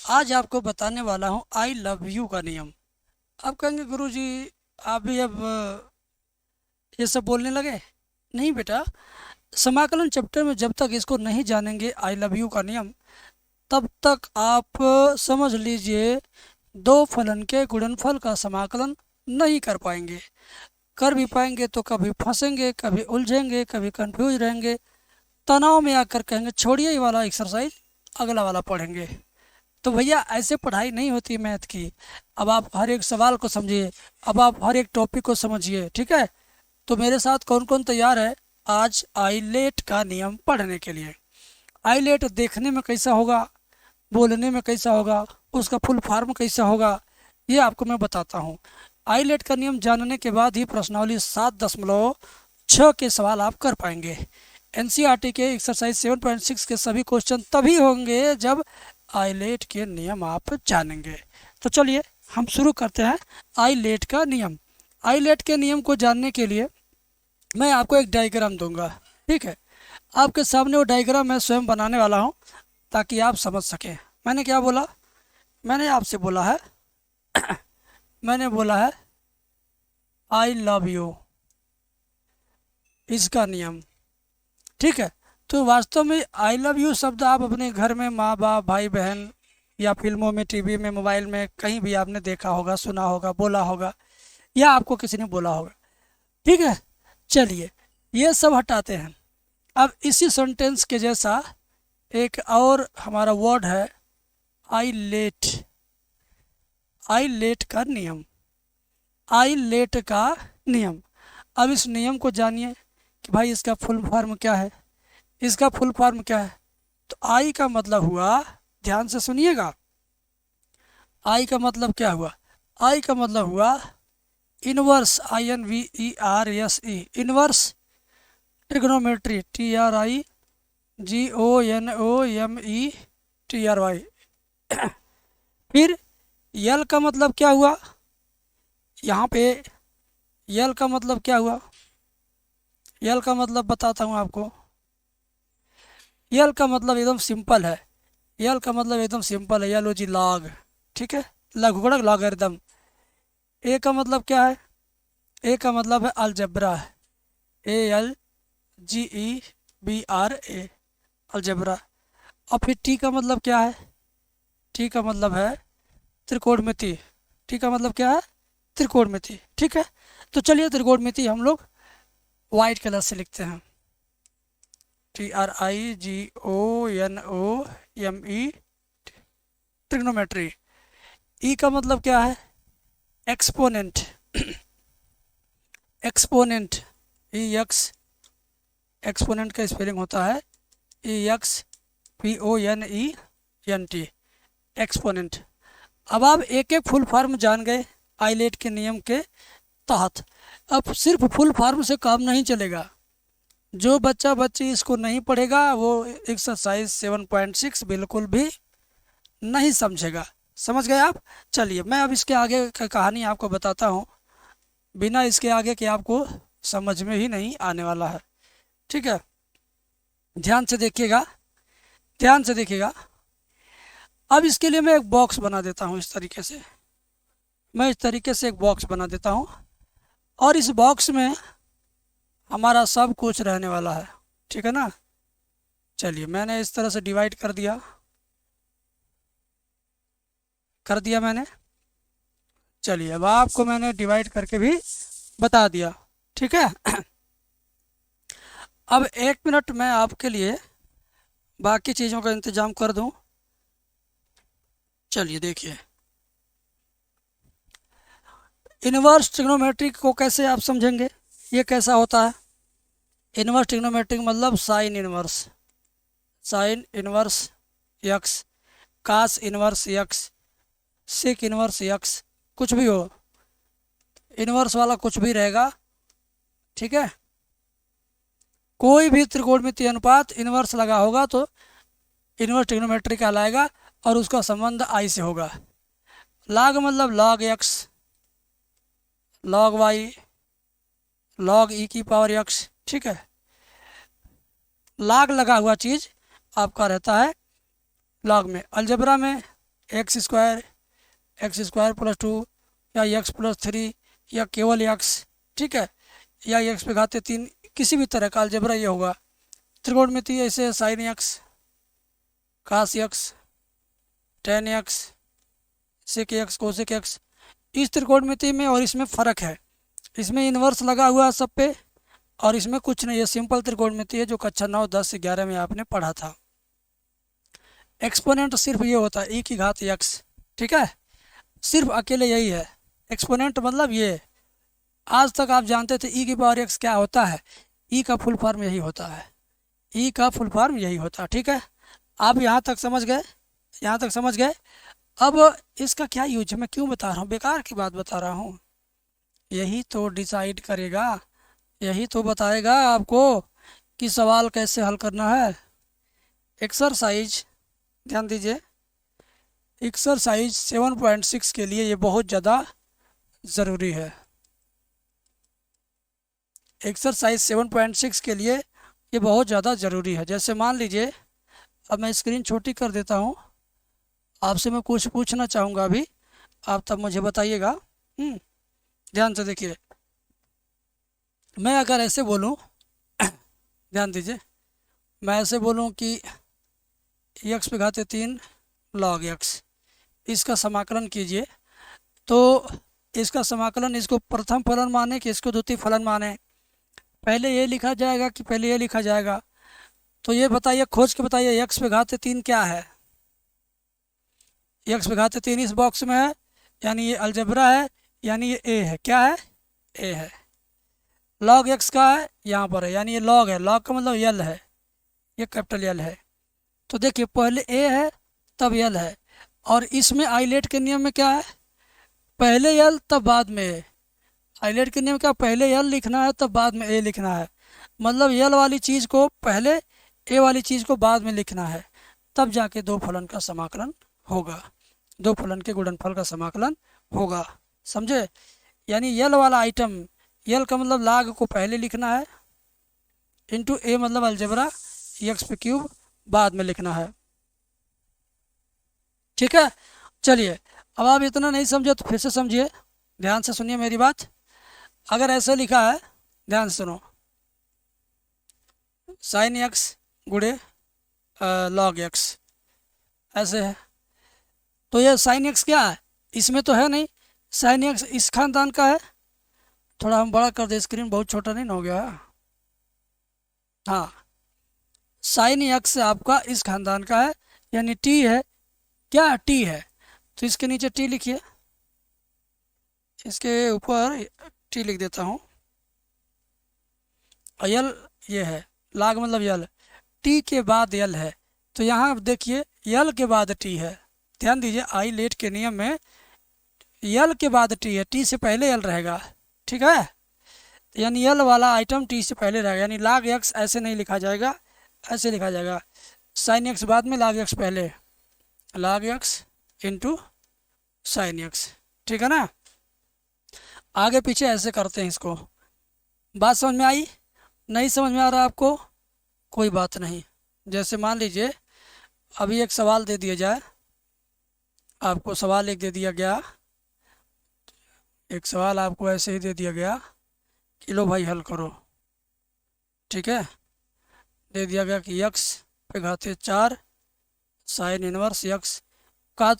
आज आपको बताने वाला हूँ आई लव यू का नियम। आप कहेंगे गुरुजी आप भी अब ये सब बोलने लगे। नहीं बेटा, समाकलन चैप्टर में जब तक इसको नहीं जानेंगे आई लव यू का नियम, तब तक आप समझ लीजिए दो फलन के गुणनफल का समाकलन नहीं कर पाएंगे। कर भी पाएंगे तो कभी फंसेंगे, कभी उलझेंगे, कभी कंफ्यूज रहेंगे, तनाव में आकर कहेंगे छोड़िए ये वाला एक्सरसाइज, अगला वाला पढ़ेंगे। तो भैया ऐसे पढ़ाई नहीं होती मैथ की। अब आप हर एक सवाल को समझिए, अब आप हर एक टॉपिक को समझिए, ठीक है। तो मेरे साथ कौन कौन तैयार है आज आईलेट का नियम पढ़ने के लिए? आईलेट देखने में कैसा होगा, बोलने में कैसा होगा, उसका फुल फॉर्म कैसा होगा, ये आपको मैं बताता हूँ। आईलेट का नियम जानने के बाद ही प्रश्नावली 7.6 के सवाल आप कर पाएंगे। एनसीईआरटी के एक्सरसाइज 7.6 के सभी क्वेश्चन तभी होंगे जब आईलेट के नियम आप जानेंगे। तो चलिए हम शुरू करते हैं आईलेट का नियम। आईलेट के नियम को जानने के लिए मैं आपको एक डायग्राम दूंगा, ठीक है। आपके सामने वो डायग्राम मैं स्वयं बनाने वाला हूँ ताकि आप समझ सकें। मैंने क्या बोला? मैंने आपसे बोला है मैंने बोला है आई लव यू, इसका नियम, ठीक है। तो वास्तव में आई लव यू शब्द आप अपने घर में माँ बाप भाई बहन या फिल्मों में, टीवी में, मोबाइल में कहीं भी आपने देखा होगा, सुना होगा, बोला होगा, या आपको किसी ने बोला होगा, ठीक है। चलिए ये सब हटाते हैं। अब इसी सेंटेंस के जैसा एक और हमारा वर्ड है आई लेट। आई लेट का नियम, आई लेट का नियम। अब इस नियम को जानिए कि भाई इसका फुल फॉर्म क्या है, इसका फुल फॉर्म क्या है। तो आई का मतलब हुआ, ध्यान से सुनिएगा, आई का मतलब क्या हुआ? आई का मतलब हुआ inverse, INVERSE, inverse trigonometry, TRIGONOMETRY। फिर यल का मतलब क्या हुआ? यहाँ पे यल का मतलब क्या हुआ? यल का मतलब बताता हूँ आपको। यल का मतलब एकदम सिंपल है, यल का मतलब एकदम सिंपल है, यल जी लॉग, ठीक है, लघुगणक लॉगरिथम। ए का मतलब क्या है? ए का मतलब है अलजेब्रा, ALGEBRA, अलजेब्रा। और फिर टी का मतलब क्या है? टी का मतलब है त्रिकोणमिति। टी का मतलब क्या है? त्रिकोणमिति, ठीक है। तो चलिए त्रिकोणमिति हम लोग वाइट कलर से लिखते हैं, TRIGONOME, ट्रिग्नोमेट्री। ई का मतलब क्या है? एक्सपोनेंट, एक्सपोनेंट, EX, एक्सपोनेंट का स्पेलिंग होता है EXPONENT, एक्सपोनेंट। अब आप एक एक फुल फॉर्म जान गए आईलेट के नियम के तहत। अब सिर्फ फुल फॉर्म से काम नहीं चलेगा। जो बच्चा बच्ची इसको नहीं पढ़ेगा वो एक्सरसाइज 7.6 बिल्कुल भी नहीं समझेगा। समझ गए आप? चलिए मैं अब इसके आगे की कहानी आपको बताता हूँ, बिना इसके आगे के आपको समझ में ही नहीं आने वाला है, ठीक है। ध्यान से देखिएगा, ध्यान से देखिएगा। अब इसके लिए मैं एक बॉक्स बना देता हूँ, इस तरीके से मैं इस तरीके से एक बॉक्स बना देता हूँ, और इस बॉक्स में हमारा सब कुछ रहने वाला है, ठीक है ना। चलिए मैंने इस तरह से डिवाइड कर दिया मैंने। चलिए अब आपको मैंने डिवाइड करके भी बता दिया, ठीक है। अब 1 मिनट मैं आपके लिए बाकी चीज़ों का इंतज़ाम कर दूं। चलिए देखिए, इनवर्स ट्रिग्नोमेट्रिक को कैसे आप समझेंगे, ये कैसा होता है? इनवर्स ट्रिग्नोमेट्रिक मतलब sine inverse, sine inverse x, cos inverse x, sec inverse x, कुछ भी हो, इनवर्स वाला कुछ भी रहेगा, ठीक है। कोई भी त्रिकोणमितीय अनुपात इनवर्स लगा होगा तो इनवर्स ट्रिग्नोमेट्री कहलाएगा, और उसका संबंध आई से होगा। लॉग मतलब log x, log y, log e की पावर एक्स, ठीक है। लॉग लगा हुआ चीज़ आपका रहता है लॉग में। अलजेब्रा में एक्स स्क्वायर प्लस 2 या एक्स प्लस 3 या केवल एक्स, ठीक है, या एक्स पे घाते 3, किसी भी तरह का अलजेब्रा ये होगा। त्रिकोणमिति ऐसे sine x, cos x, tan x, sec x, cosec x, इस त्रिकोणमिति में और इसमें फ़र्क है। इसमें इन्वर्स लगा हुआ है सब पे और इसमें कुछ नहीं, ये सिंपल त्रिकोणमिति है जो कक्षा 9, 10, 11 में आपने पढ़ा था। एक्सपोनेंट सिर्फ ये होता है ई की घात एक्स, ठीक है, सिर्फ अकेले यही है एक्सपोनेंट, मतलब ये। आज तक आप जानते थे ई की पावर एक्स क्या होता है, ई का फुल फॉर्म यही होता है, ई का फुल फॉर्म यही होता है, ठीक है। आप यहाँ तक समझ गए, यहाँ तक समझ गए। अब इसका क्या यूज है, मैं क्यों बता रहा हूँ, बेकार की बात बता रहा हूँ। यही तो डिसाइड करेगा, यही तो बताएगा आपको कि सवाल कैसे हल करना है। एक्सरसाइज ध्यान दीजिए, एक्सरसाइज 7.6 के लिए ये बहुत ज़्यादा ज़रूरी है। एक्सरसाइज 7.6 के लिए ये बहुत ज़्यादा ज़रूरी है। जैसे मान लीजिए, अब मैं स्क्रीन छोटी कर देता हूँ, आपसे मैं कुछ पूछना चाहूँगा अभी, आप तब मुझे बताइएगा। ध्यान से देखिए, मैं अगर ऐसे बोलूँ ध्यान दीजिए, मैं ऐसे बोलूँ कि एक्स पे घाते 3 लॉग एक्स, इसका समाकलन कीजिए, तो इसका समाकलन इसको प्रथम फलन माने कि इसको द्वितीय फलन माने, पहले ये लिखा जाएगा कि पहले ये लिखा जाएगा। तो ये बताइए, खोज के बताइए, एक्स पे घाते 3 क्या है, एक्स पे घाते 3 इस बॉक्स में है, यानी ये अलजेब्रा है, यानी ये ए है, क्या है, ए है। लॉग एक्स का है, यहाँ पर है, यानी ये लॉग है, लॉग का मतलब यल है, ये कैपिटल यल है। तो देखिए पहले ए है तब यल है, और इसमें आइलेट के नियम में क्या है, पहले यल तब बाद में ए। आइलेट के नियम क्या, पहले यल लिखना है तब बाद में ए लिखना है, मतलब यल वाली चीज़ को पहले, ए वाली चीज़ को बाद में लिखना है, तब जाके दो फलन का समाकलन होगा, दो फलन के गुणनफल का समाकलन होगा, समझे। यानी यल वाला आइटम, यल का मतलब लाग को पहले लिखना है, इंटू ए मतलब अलजेब्रा, एक्स पे क्यूब बाद में लिखना है, ठीक है। चलिए, अब आप इतना नहीं समझे तो फिर से समझिए, ध्यान से सुनिए मेरी बात। अगर ऐसे लिखा है, ध्यान से सुनो, साइन एक्स गुणे लॉग एक्स, ऐसे है, तो ये साइन एक्स क्या है, इसमें तो है नहीं, साइन एक्स इस खानदान का है, थोड़ा हम बड़ा कर दे, स्क्रीन बहुत छोटा नहीं ना हो गया, हाँ, साइन एक्स आपका इस खानदान का है, यानी टी है, क्या टी है, तो इसके नीचे टी लिखिए, इसके ऊपर टी लिख देता हूँ, और यल ये है, लाग मतलब यल, टी के बाद यल है, तो यहाँ देखिए यल के बाद टी है, ध्यान दीजिए, आई लेट के नियम में यल के बाद टी है, टी से पहले यल रहेगा, ठीक है, यानी यल वाला आइटम टी से पहले रहेगा, यानी लाग एक्स ऐसे नहीं लिखा जाएगा, ऐसे लिखा जाएगा, साइन एक्स बाद में लाग एक्स पहले, लाग एक्स इंटू साइन एक्स, ठीक है ना। आगे पीछे ऐसे करते हैं इसको, बात समझ में आई, नहीं समझ में आ रहा आपको, कोई बात नहीं। जैसे मान लीजिए अभी एक सवाल दे दिया जाए, आपको सवाल एक दे दिया गया, एक सवाल आपको ऐसे ही दे दिया गया कि लो भाई हल करो, ठीक है, दे दिया गया कि यक्स पे घाते 4 साइन इनवर्स यक्स का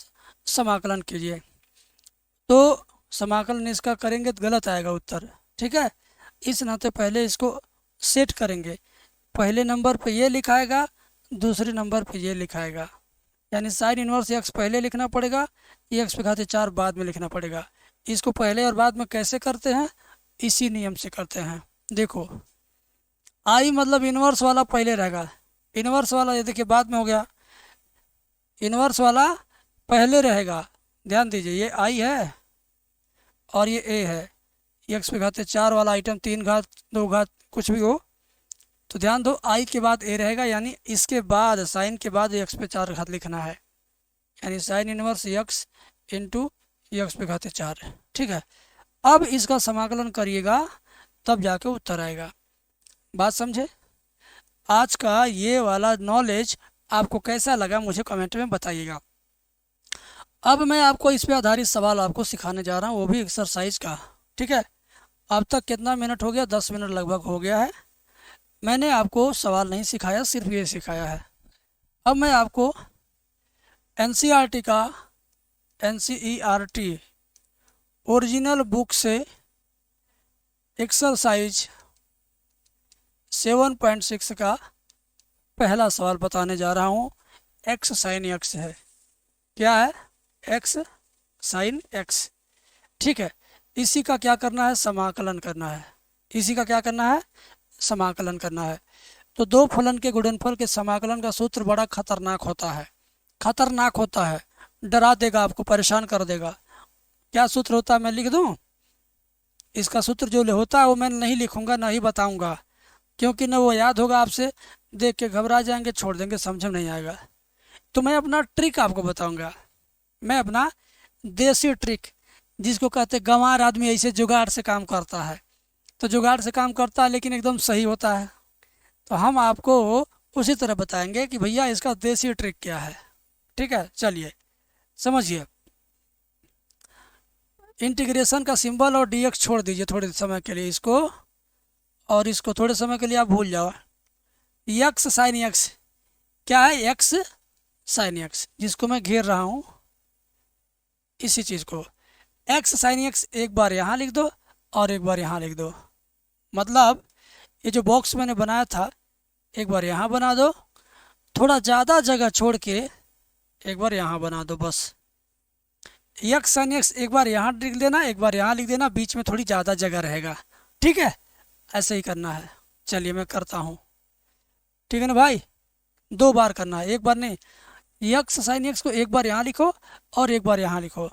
समाकलन कीजिए, तो समाकलन इसका करेंगे तो गलत आएगा उत्तर, ठीक है। इस नाते पहले इसको सेट करेंगे, पहले नंबर पे ये लिखाएगा, दूसरे नंबर पे ये लिखाएगा, यानी साइन इनवर्स एक्स पहले लिखना पड़ेगा, एक्स पे घाते 4 बाद में लिखना पड़ेगा। इसको पहले और बाद में कैसे करते हैं, इसी नियम से करते हैं। देखो आई मतलब इनवर्स वाला पहले रहेगा, इनवर्स वाला ये देखिए बाद में हो गया, इनवर्स वाला पहले रहेगा, ध्यान दीजिए, ये आई है और ये ए है, एक्स पे घाते 4 वाला आइटम 3 घात 2 घात कुछ भी हो, तो ध्यान दो आई के बाद ए रहेगा, यानी इसके बाद साइन के बाद एक्स पे 4 घात लिखना है, यानी sign inverse x into x पे घाते 4, ठीक है। अब इसका समाकलन करिएगा तब जाके उत्तर आएगा, बात समझे। आज का ये वाला नॉलेज आपको कैसा लगा मुझे कमेंट में बताइएगा। अब मैं आपको इस पे आधारित सवाल आपको सिखाने जा रहा हूँ, वो भी एक्सरसाइज का। ठीक है, अब तक कितना मिनट हो गया? 10 मिनट लगभग हो गया है। मैंने आपको सवाल नहीं सिखाया, सिर्फ ये सिखाया है। अब मैं आपको एनसीईआरटी का एनसीईआरटी ओरिजिनल बुक से एक्सरसाइज 7.6 का पहला सवाल बताने जा रहा हूँ। एक्स साइन एक्स है। क्या है? X sine x. ठीक है, इसी का क्या करना है? समाकलन करना है। इसी का क्या करना है? समाकलन करना है। तो दो फलन के गुणनफल के समाकलन का सूत्र बड़ा खतरनाक होता है। खतरनाक होता है, डरा देगा आपको, परेशान कर देगा। क्या सूत्र होता है? मैं लिख दूं? इसका सूत्र जो होता है वो मैं नहीं लिखूंगा, ना ही बताऊंगा, क्योंकि न वो याद होगा, आपसे देख के घबरा जाएंगे, छोड़ देंगे, समझ में नहीं आएगा। तो मैं अपना ट्रिक आपको बताऊंगा। मैं अपना देसी ट्रिक, जिसको कहते गंवार आदमी ऐसे जुगाड़ से काम करता है। तो जुगाड़ से काम करता है लेकिन एकदम सही होता है। तो हम आपको उसी तरह बताएंगे कि भैया इसका देसी ट्रिक क्या है। ठीक है, चलिए समझिए। इंटीग्रेशन का सिंबल और डीएक्स छोड़ दीजिए थोड़े समय के लिए इसको, और इसको थोड़े समय के लिए आप भूल जाओ। एक्स साइन एक्स क्या है? एक्स साइन एक्स, जिसको मैं घेर रहा हूँ, इसी चीज़ को। एक्स साइन एक्स एक बार यहाँ लिख दो और एक बार यहाँ लिख दो। मतलब ये जो बॉक्स मैंने बनाया था, एक बार यहाँ बना दो, थोड़ा ज़्यादा जगह छोड़ के एक बार यहाँ बना दो, बस। एक्स साइन एक्स एक बार यहाँ लिख देना, एक बार यहाँ लिख देना, बीच में थोड़ी ज़्यादा जगह रहेगा। ठीक है, ऐसे ही करना है। चलिए मैं करता हूँ। ठीक है ना भाई? 2 बार करना है, एक बार नहीं। एक्स साइन एक्स को एक बार यहाँ लिखो और एक बार यहाँ लिखो,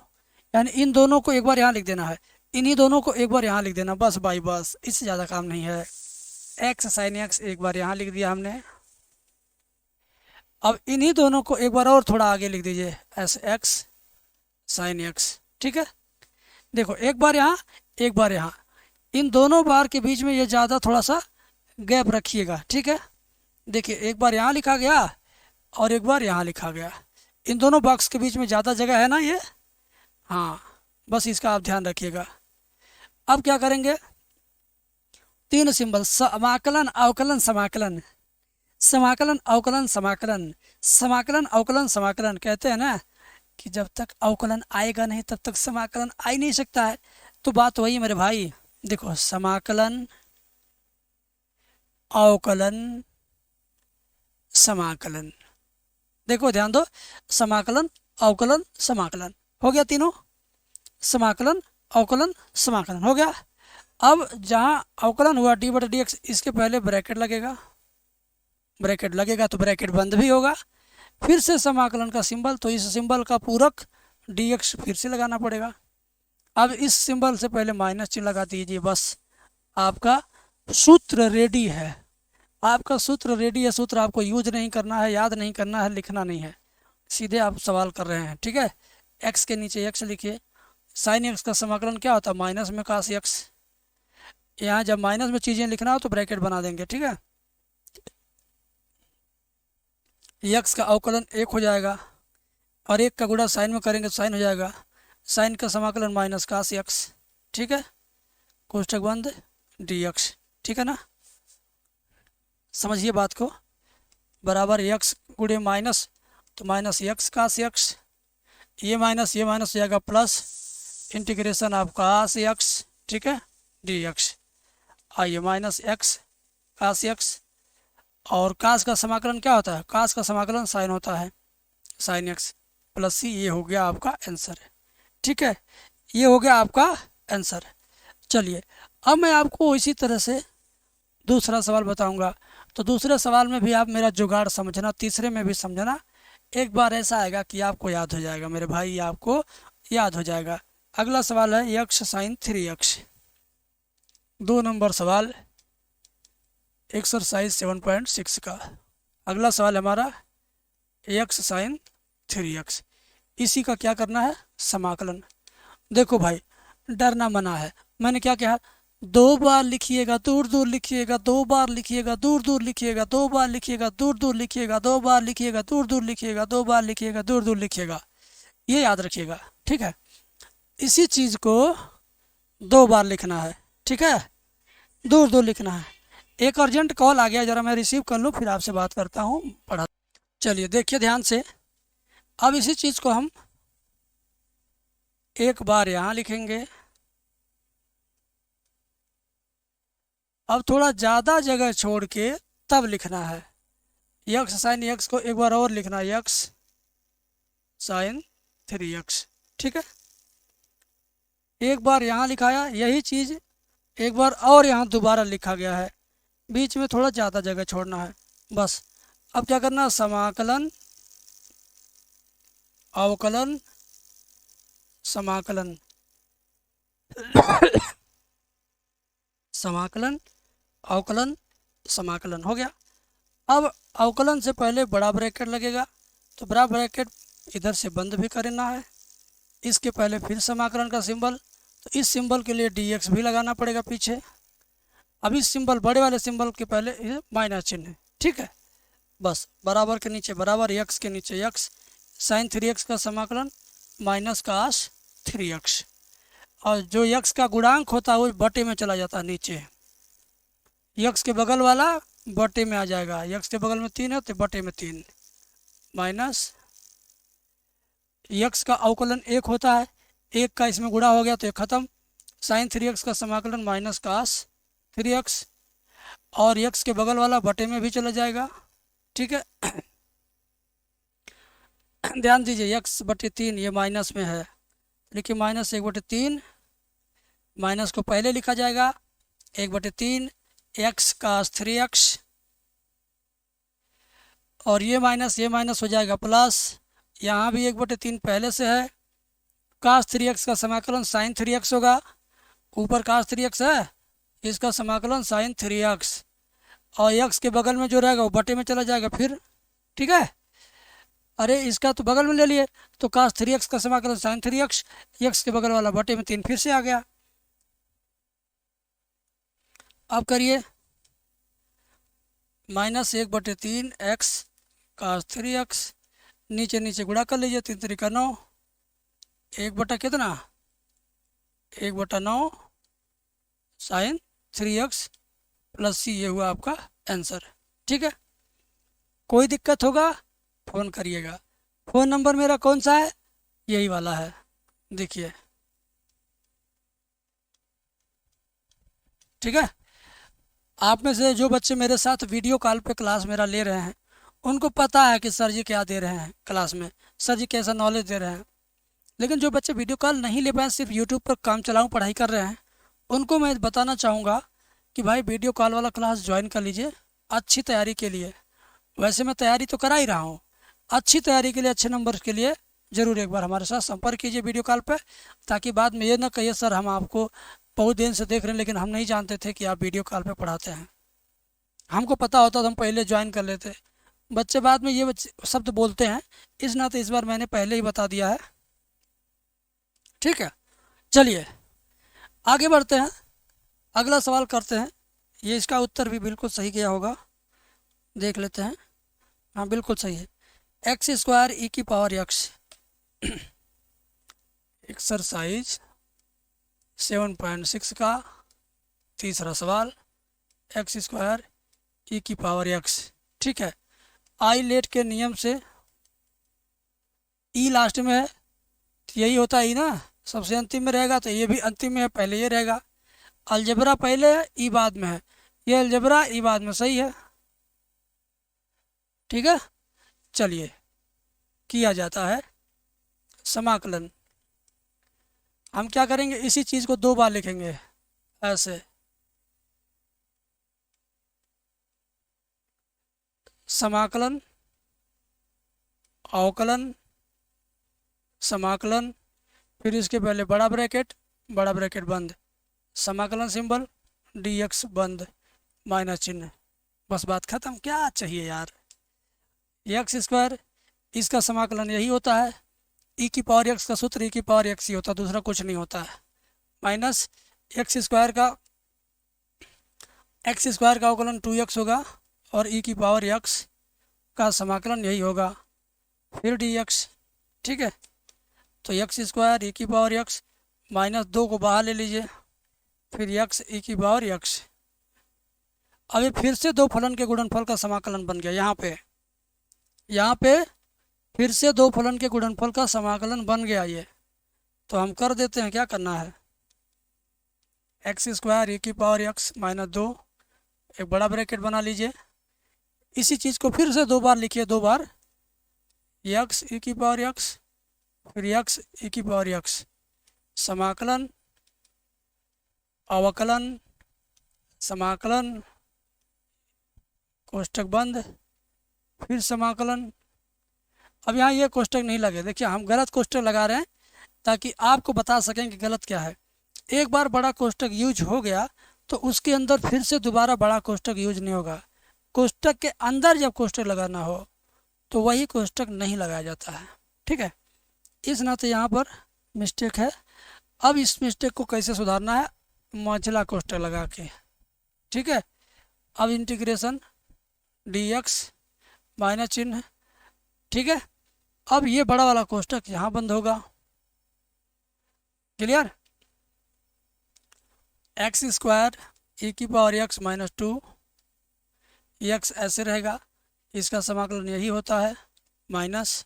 यानी इन दोनों को एक बार यहाँ लिख देना है, इन्हीं दोनों को एक बार यहाँ लिख देना, बस भाई बस, इससे ज़्यादा काम नहीं है। एक्स साइन एक्स एक बार यहाँ लिख दिया हमने। अब इन्हीं दोनों को एक बार और थोड़ा आगे लिख दीजिए, एस एक्स साइन एक्स। ठीक है, देखो एक बार यहाँ एक बार यहाँ, इन दोनों बार के बीच में ये ज़्यादा थोड़ा सा गैप रखिएगा। ठीक है, देखिए एक बार यहाँ लिखा गया और एक बार यहाँ लिखा गया, इन दोनों बॉक्स के बीच में ज़्यादा जगह है ना ये? हाँ, बस इसका आप ध्यान रखिएगा। अब क्या करेंगे? 3 सिंबल, समाकलन अवकलन समाकलन, समाकलन अवकलन समाकलन, समाकलन अवकलन समाकलन। कहते हैं ना कि जब तक अवकलन आएगा नहीं तब तक समाकलन आ ही नहीं सकता है। तो बात वही मेरे भाई। देखो, समाकलन अवकलन समाकलन, देखो ध्यान दो, समाकलन अवकलन समाकलन हो गया तीनों। समाकलन अवकलन समाकलन हो गया। अब जहाँ अवकलन हुआ डी बटा डी एक्स, इसके पहले ब्रैकेट लगेगा, ब्रैकेट लगेगा तो ब्रैकेट बंद भी होगा। फिर से समाकलन का सिंबल, तो इस सिंबल का पूरक डी एक्स फिर से लगाना पड़ेगा। अब इस सिंबल से पहले माइनस चिन्ह लगा दीजिए, बस आपका सूत्र रेडी है। आपका सूत्र रेडी है। सूत्र आपको यूज नहीं करना है, याद नहीं करना है, लिखना नहीं है, सीधे आप सवाल कर रहे हैं। ठीक है, एक्स के नीचे एक्स लिखिए। साइन एक्स का समाकलन क्या होता है? माइनस में कास एक्स। यहाँ जब माइनस में चीज़ें लिखना हो तो ब्रैकेट बना देंगे। ठीक है, एक्स का अवकलन 1 हो जाएगा और 1 का गुणा साइन में करेंगे तो साइन हो जाएगा। साइन का समाकलन माइनस कास एक्स। ठीक है, कोष्ठक बंद डी एक्स। ठीक है ना? समझिए बात को। बराबर एक्स गुणे माइनस, तो माइनस एक्स कास एक्स, ये माइनस हो जाएगा plus integration of cos x. ठीक है, डी एक्स। आइए माइनस एक्स कास एक्स, और कास का समाकलन क्या होता है? कास का समाकलन साइन होता है, साइन एक्स प्लस सी। ये हो गया आपका आंसर। ठीक है, ये हो गया आपका आंसर। चलिए अब मैं आपको इसी तरह से दूसरा सवाल बताऊंगा। तो दूसरे सवाल में भी आप मेरा जुगाड़ समझना, तीसरे में भी समझना। एक बार ऐसा आएगा कि आपको याद हो जाएगा मेरे भाई, आपको याद हो जाएगा। अगला सवाल है एक्स साइन 3x, 2 नंबर सवाल एक्सरसाइज 7.6 का। अगला सवाल हमारा एक्स साइन 3x, इसी का क्या करना है? समाकलन। देखो भाई, डरना मना है। मैंने क्या कहा? 2 बार लिखिएगा, दूर दूर लिखिएगा, 2 बार लिखिएगा, दूर दूर लिखिएगा, 2 बार लिखिएगा, दूर दूर लिखिएगा, 2 बार लिखिएगा, दूर दूर लिखिएगा, 2 बार लिखिएगा, दूर दूर लिखिएगा। ये याद रखिएगा, ठीक है। इसी चीज़ को 2 बार लिखना है, ठीक है, दूर दूर लिखना है। एक अर्जेंट कॉल आ गया, ज़रा मैं रिसीव कर लूँ फिर आपसे बात करता हूँ, पढ़ा। चलिए देखिए ध्यान से। अब इसी चीज़ को हम एक बार यहाँ लिखेंगे। अब थोड़ा ज़्यादा जगह छोड़ के तब लिखना है। यक्स साइन यक्स को एक बार और लिखना है, यक्स साइन 3x, ठीक है। एक बार यहाँ लिखाया, यही चीज़ एक बार और यहाँ दोबारा लिखा गया है, बीच में थोड़ा ज़्यादा जगह छोड़ना है बस। अब क्या करना है, समाकलन अवकलन समाकलन समाकलन अवकलन समाकलन हो गया। अब अवकलन से पहले बड़ा ब्रैकेट लगेगा, तो बड़ा ब्रैकेट इधर से बंद भी करना है। इसके पहले फिर समाकलन का सिंबल, तो इस सिंबल के लिए dx भी लगाना पड़ेगा पीछे। अब इस सिंबल बड़े वाले सिंबल के पहले ये माइनस चिन्ह है, ठीक है। बस बराबर के नीचे बराबर, यक्स के नीचे यक्स, साइन 3x का समाकलन माइनस कास 3x, और जो यक्स का गुणांक होता है वो बटे में चला जाता है नीचे। यक्स के बगल वाला बटे में आ जाएगा, यक्स के बगल में 3 है तो बटे में 3, माइनस यक्स का अवकलन 1 होता है, 1 का इसमें गुणा हो गया तो ये खत्म। साइन 3x का समाकलन माइनस कास 3x, और यक्स के बगल वाला बटे में भी चला जाएगा, ठीक है। ध्यान दीजिए, यक्स बटे 3 ये माइनस में है, देखिए माइनस 1/3, माइनस को पहले लिखा जाएगा 1/3 एक्स कास 3x, और ये माइनस हो जाएगा प्लस, यहाँ भी 1/3 पहले से है, कास 3x का समाकलन साइन 3x होगा, ऊपर कास 3x है, इसका समाकलन साइन 3x, और x के बगल में जो रहेगा वो बटे में चला जाएगा फिर, ठीक है। अरे इसका तो बगल में ले लिए, तो कास 3x का समाकलन साइन 3x, x के बगल वाला बटे में 3 फिर से आ गया। अब करिए, -1/3 एक्स कास 3x, नीचे नीचे गुणा कर लीजिए, 3 3 का 9, 1 बटा कितना 1/9 साइन 3x प्लस c, ये हुआ आपका आंसर, ठीक है। कोई दिक्कत होगा फ़ोन करिएगा। फ़ोन नंबर मेरा कौन सा है, यही वाला है, देखिए, ठीक है। आप में से जो बच्चे मेरे साथ वीडियो कॉल पे क्लास मेरा ले रहे हैं, उनको पता है कि सर जी क्या दे रहे हैं क्लास में, सर जी कैसा नॉलेज दे रहे हैं। लेकिन जो बच्चे वीडियो कॉल नहीं ले पाए, सिर्फ यूट्यूब पर काम चलाऊँ पढ़ाई कर रहे हैं, उनको मैं बताना चाहूँगा कि भाई वीडियो कॉल वाला क्लास ज्वाइन कर लीजिए अच्छी तैयारी के लिए। वैसे मैं तैयारी तो करा ही रहा हूँ, अच्छी तैयारी के लिए, अच्छे नंबर के लिए ज़रूर एक बार हमारे साथ संपर्क कीजिए वीडियो कॉल पर, ताकि बाद में ये ना कहिए सर हम आपको बहुत दिन से देख रहे हैं लेकिन हम नहीं जानते थे कि आप वीडियो कॉल पे पढ़ाते हैं। हमको पता होता तो हम पहले ज्वाइन कर लेते। बच्चे बाद में ये बच्चे शब्द बोलते हैं, इस नाते इस बार मैंने पहले ही बता दिया है, ठीक है। चलिए आगे बढ़ते हैं, अगला सवाल करते हैं। ये इसका उत्तर भी बिल्कुल सही गया होगा, देख लेते हैं। हाँ बिल्कुल सही है, x² e⁻x। एक्सरसाइज 7.6 का तीसरा सवाल, x² e⁻x, ठीक है। आई लेट के नियम से ई लास्ट में है, तो यही होता है ई ना, सबसे अंतिम में रहेगा, तो ये भी अंतिम में है, पहले ये रहेगा। अलजबरा पहले है, ई बाद में है, ये अलजबरा ई बाद में, सही है, ठीक है। चलिए किया जाता है समाकलन। हम क्या करेंगे, इसी चीज़ को 2 बार लिखेंगे ऐसे, समाकलन अवकलन समाकलन, फिर इसके पहले बड़ा ब्रैकेट बंद, समाकलन सिंबल dx बंद, माइनस चिन्ह, बस बात खत्म। क्या चाहिए यार, x², इसका समाकलन यही होता है, e⁻x का सूत्र e⁻x ही होता है, दूसरा कुछ नहीं होता है, माइनस x² का अवकलन 2x होगा, और e⁻x का समाकलन यही होगा, फिर dx, ठीक है। तो एक्स स्क्वायर ई की पावर एक्स माइनस 2 को बाहर ले लीजिए, फिर एक्स ई की पावर एक्स। अब ये फिर से दो फलन के गुणनफल का समाकलन बन गया। यहाँ पे फिर से दो फलन के गुणनफल का समाकलन बन गया ये। तो हम कर देते हैं, क्या करना है, एक्स स्क्वायर ई की पावर एक्स माइनस 2, एक बड़ा ब्रैकेट बना लीजिए। इसी चीज़ को फिर से दो बार लिखिए, दो बार एक्स ई की पावर एक्स फिर एक्स ई की पावर एक्स, समाकलन अवकलन समाकलन कोष्टक बंद, फिर समाकलन। अब यहाँ ये कोष्टक नहीं लगे, देखिए हम गलत कोष्टक लगा रहे हैं ताकि आपको बता सकें कि गलत क्या है। एक बार बड़ा कोष्टक यूज हो गया तो उसके अंदर फिर से दोबारा बड़ा कोष्टक यूज नहीं होगा। कोष्टक के अंदर जब कोष्टक लगाना हो तो वही कोष्टक नहीं लगाया जाता है, ठीक है। इस नाते यहाँ पर मिस्टेक है। अब इस मिस्टेक को कैसे सुधारना है, मझला कोष्टक लगा के, ठीक है। अब इंटीग्रेशन डी एक्स माइनस चिन्ह, ठीक है। अब ये बड़ा वाला कोष्टक यहाँ बंद होगा, क्लियर। एक्स स्क्वायर ई की पावर एक्स माइनस 2, एक्स ऐसे रहेगा, इसका समाकलन यही होता है, माइनस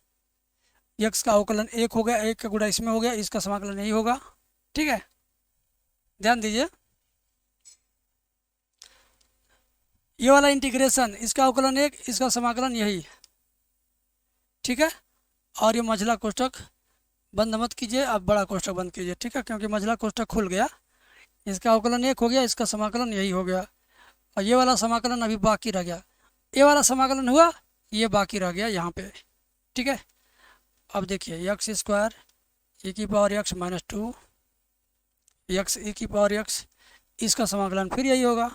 एक्स का अवकलन 1 हो गया, 1 का गुणा इसमें हो गया, इसका समाकलन यही होगा, ठीक है। ध्यान दीजिए, ये वाला इंटीग्रेशन, इसका अवकलन 1, इसका समाकलन यही, ठीक है। और ये मझला कोष्टक बंद मत कीजिए, अब बड़ा कोष्टक बंद कीजिए, ठीक है, क्योंकि मझला कोष्टक खुल गया। इसका अवकलन 1 हो गया, इसका समाकलन यही हो गया, और ये वाला समाकलन अभी बाकी रह गया। ये वाला समाकलन हुआ, ये बाकी रह गया यहाँ पे, ठीक है। अब देखिए एक्स स्क्वायर ई की पावर एक्स माइनस 2, एक्स ई की पावर एक्स, इसका समाकलन फिर यही होगा,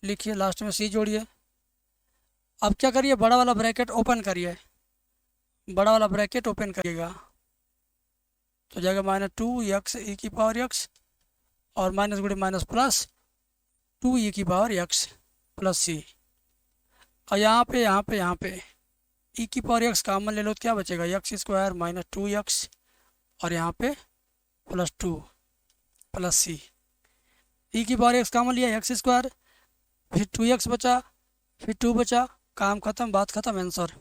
लिखिए लास्ट में सी जोड़िए। अब क्या करिए, बड़ा वाला ब्रैकेट ओपन करिए, बड़ा वाला ब्रैकेट ओपन करिएगा तो जाएगा माइनस 2 एक्स ई की पावर एक्स और माइनस गुणे माइनस प्लस 2 ई की पावर एक्स प्लस सी। और यहाँ पे ई की पावर एक्स कॉमन ले लो तो क्या बचेगा, एक्स स्क्वायर माइनस 2 एक्स और यहाँ पे प्लस 2 प्लस सी। ई की पावर एक्स कॉमन लिया, एक्स स्क्वायर, फिर 2x बचा, फिर 2 बचा, काम खत्म, बात खत्म, आंसर,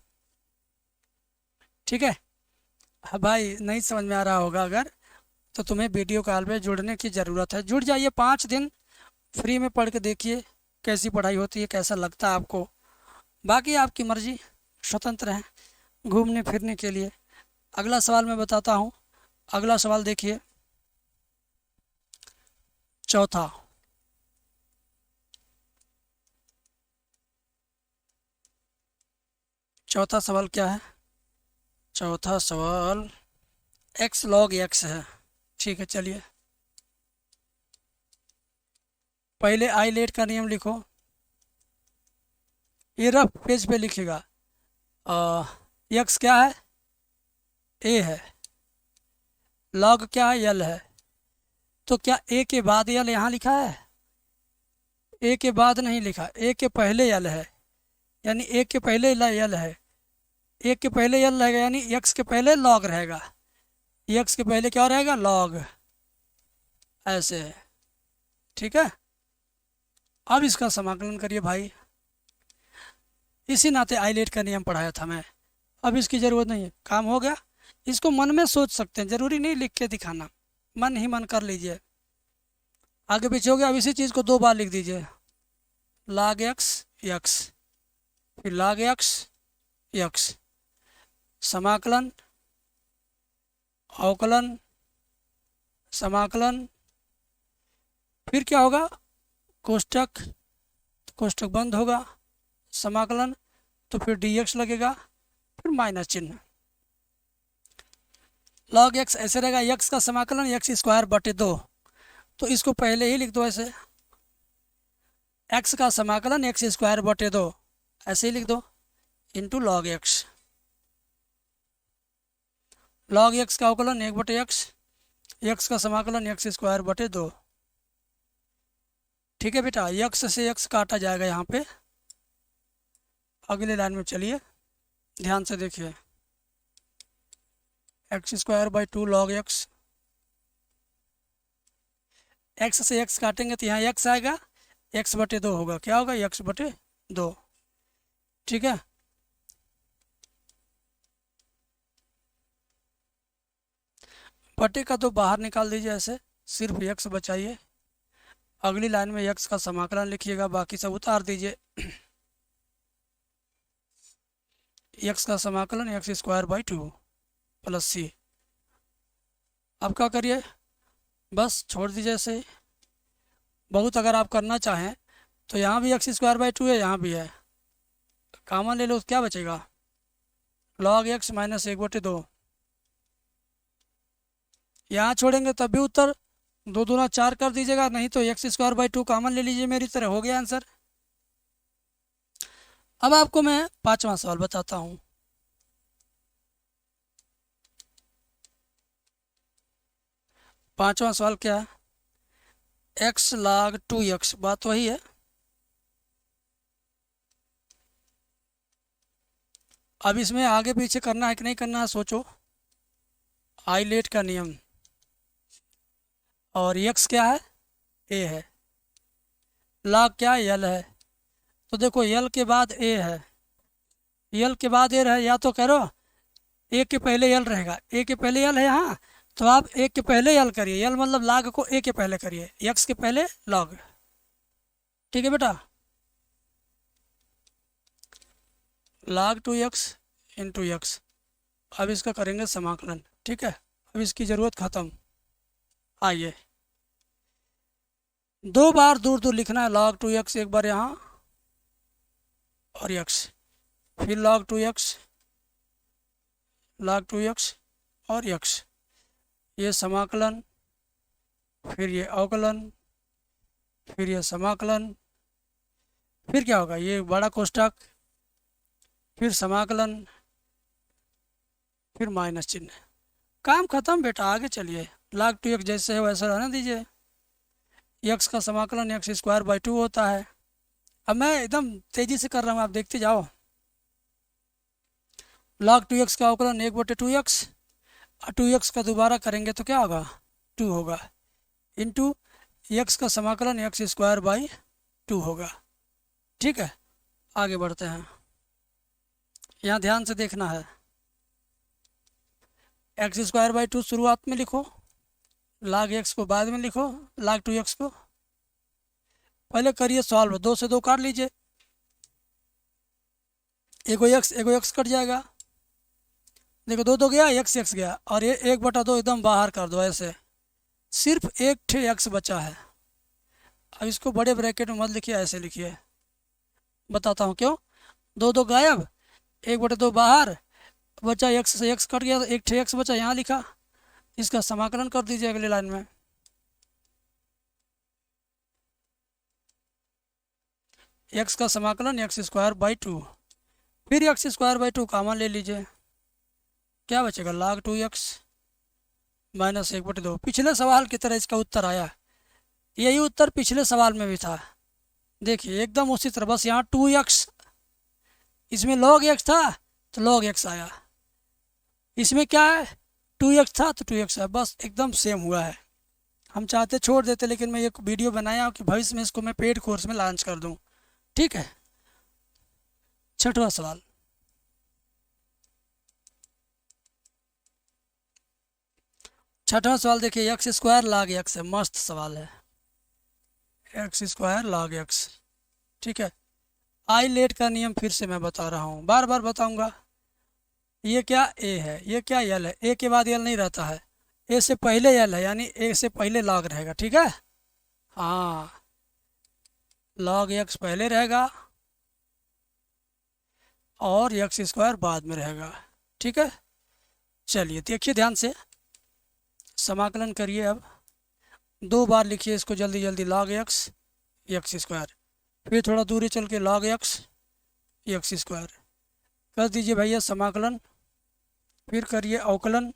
ठीक है। हाँ भाई, नहीं समझ में आ रहा होगा अगर, तो तुम्हें वीडियो कॉल पे जुड़ने की ज़रूरत है। जुड़ जाइए, 5 दिन फ्री में पढ़ के देखिए कैसी पढ़ाई होती है, कैसा लगता है आपको। बाकी आपकी मर्ज़ी, स्वतंत्र हैं घूमने फिरने के लिए। अगला सवाल मैं बताता हूँ। अगला सवाल देखिए, चौथा, चौथा सवाल क्या है, चौथा सवाल x log x है, ठीक है। चलिए पहले आइलेट का नियम लिखो, ये रफ पेज पे लिखेगा। x क्या है, a है, log क्या है, l है। तो क्या a के बाद l यहाँ लिखा है, a के बाद नहीं लिखा, a के पहले l है, यानी a के पहले l है, एक के पहले l रहेगा, यानी x के पहले log रहेगा, x के पहले क्या रहेगा, log, ऐसे है, ठीक है। अब इसका समाकलन करिए भाई, इसी नाते आइलेट का नियम पढ़ाया था मैं, अब इसकी ज़रूरत नहीं है, काम हो गया। इसको मन में सोच सकते हैं, ज़रूरी नहीं लिख के दिखाना, मन ही मन कर लीजिए, आगे पीछे हो गया। अब इसी चीज़ को 2 बार लिख दीजिए, log x x, फिर log x x, समाकलन अवकलन समाकलन, फिर क्या होगा, कोष्टक, कोष्टक बंद होगा, समाकलन, तो फिर dx लगेगा, फिर माइनस चिन्ह, log x ऐसे रहेगा, x का समाकलन एक्स स्क्वायर बटे 2, तो इसको पहले ही लिख दो ऐसे, x का समाकलन एक्स स्क्वायर बटे 2 ऐसे ही लिख दो, into log x, log x का अवकलन 1/x, x का समाकलन एक्स स्क्वायर बटे 2, ठीक है बेटा। x से x काटा जाएगा यहाँ पे। अगले लाइन में चलिए, ध्यान से देखिए, x square by 2 log x. X से एक्स काटेंगे तो यहाँ एक्स आएगा, एक्स बटे 2 होगा, क्या होगा, एक्स बटे 2। ठीक है, बटे का 2 बाहर निकाल दीजिए, ऐसे सिर्फ एक्स बचाइए। अगली लाइन में एक्स का समाकलन लिखिएगा, बाकी सब उतार दीजिए। एक्स का समाकलन x square by 2 plus C. अब क्या करिए, बस छोड़ दीजिए ऐसे ही। बहुत अगर आप करना चाहें तो यहाँ भी एक्स स्क्वायर बाई 2 है, यहाँ भी है, कॉमन ले लो तो क्या बचेगा, लॉग एक्स माइनस 1/2। यहाँ छोड़ेंगे तब भी उत्तर 2 दूना 4 कर दीजिएगा, नहीं तो एक्स स्क्वायर बाई 2 कॉमन ले लीजिए, मेरी तरह हो गया आंसर। अब आपको मैं 5वां सवाल बताता हूँ। पांचवा सवाल क्या है, एक्स log 2x, बात वही है। अब इसमें आगे पीछे करना है कि नहीं करना है, सोचो। आइलेट का नियम, और x क्या है, a है, log क्या है, l है। तो देखो l के बाद a है, l के बाद a रहे, या तो करो a के पहले l रहेगा, a के पहले l है यहाँ, तो आप a के पहले l करिए, l मतलब log को a के पहले करिए, x के पहले log। ठीक है बेटा, log 2x इंटू एक्स। अब इसका करेंगे समाकलन, ठीक है, अब इसकी ज़रूरत ख़त्म। आइए, 2 बार दूर दूर लिखना है, log 2x एक बार यहाँ और x, फिर log 2x, log 2x और x, ये समाकलन, फिर ये अवकलन, फिर ये समाकलन, फिर क्या होगा, ये बड़ा कोष्ठक, फिर समाकलन, फिर माइनस चिन्ह। काम खत्म बेटा, आगे चलिए। log 2x जैसे है वैसा रहने दीजिए। x का समाकलन एक्स स्क्वायर बाई 2 होता है। अब मैं एकदम तेज़ी से कर रहा हूँ, आप देखते जाओ। log 2x का अवकलन 1/2x, और 2x का दोबारा करेंगे तो क्या होगा, 2 होगा, इंटू एक्स का समाकलन एक्स स्क्वायर बाई 2 होगा। ठीक है, आगे बढ़ते हैं। यहाँ ध्यान से देखना है, एक्स स्क्वायर बाई 2 शुरुआत में लिखो, log x को बाद में लिखो, log 2x को पहले करिए सॉल्व। 2 से 2 काट लीजिए, एगो एक्स कट जाएगा, देखो 2 2 गया, x गया, और ये 1/2 एकदम बाहर कर दो, ऐसे सिर्फ एक ठे x बचा है। अब इसको बड़े ब्रैकेट में मत लिखिए, ऐसे लिखिए, बताता हूँ क्यों। 2 2 गायब, 1/2 बाहर, बचा x से x कट गया, तो एक ठे x बचा, यहाँ लिखा। इसका समाकलन कर दीजिए अगली लाइन में, x का समाकलन एक्स स्क्वायर बाई 2, फिर एक्स स्क्वायर बाई 2 कॉमन ले लीजिए, क्या बचेगा, log 2x माइनस 1/2। पिछले सवाल की तरह इसका उत्तर आया, यही उत्तर पिछले सवाल में भी था, देखिए एकदम उसी तरह, बस यहाँ 2x, इसमें log x था तो log x आया, इसमें क्या है 2x था तो 2x है, बस एकदम सेम हुआ है। हम चाहते छोड़ देते, लेकिन मैं एक वीडियो बनाया हूँ कि भविष्य में इसको मैं पेड कोर्स में लॉन्च कर दूँ। ठीक है, 6वां सवाल, देखिए, एक्स स्क्वायर log x है, मस्त सवाल है, एक्स स्क्वायर log x। ठीक है, आइलेट का नियम फिर से मैं बता रहा हूँ, बार बार बताऊंगा। ये क्या a है, ये क्या l है, a के बाद l नहीं रहता है, a से पहले l है, यानी a से पहले log रहेगा। ठीक है, हाँ, log x पहले रहेगा और एक्स स्क्वायर बाद में रहेगा। ठीक है, चलिए देखिए ध्यान से, समाकलन करिए। अब 2 बार लिखिए इसको जल्दी जल्दी, log x एक्स स्क्वायर, फिर थोड़ा दूरी चल के log x एक्स स्क्वायर कर दीजिए भैया समाकलन, फिर करिए अवकलन,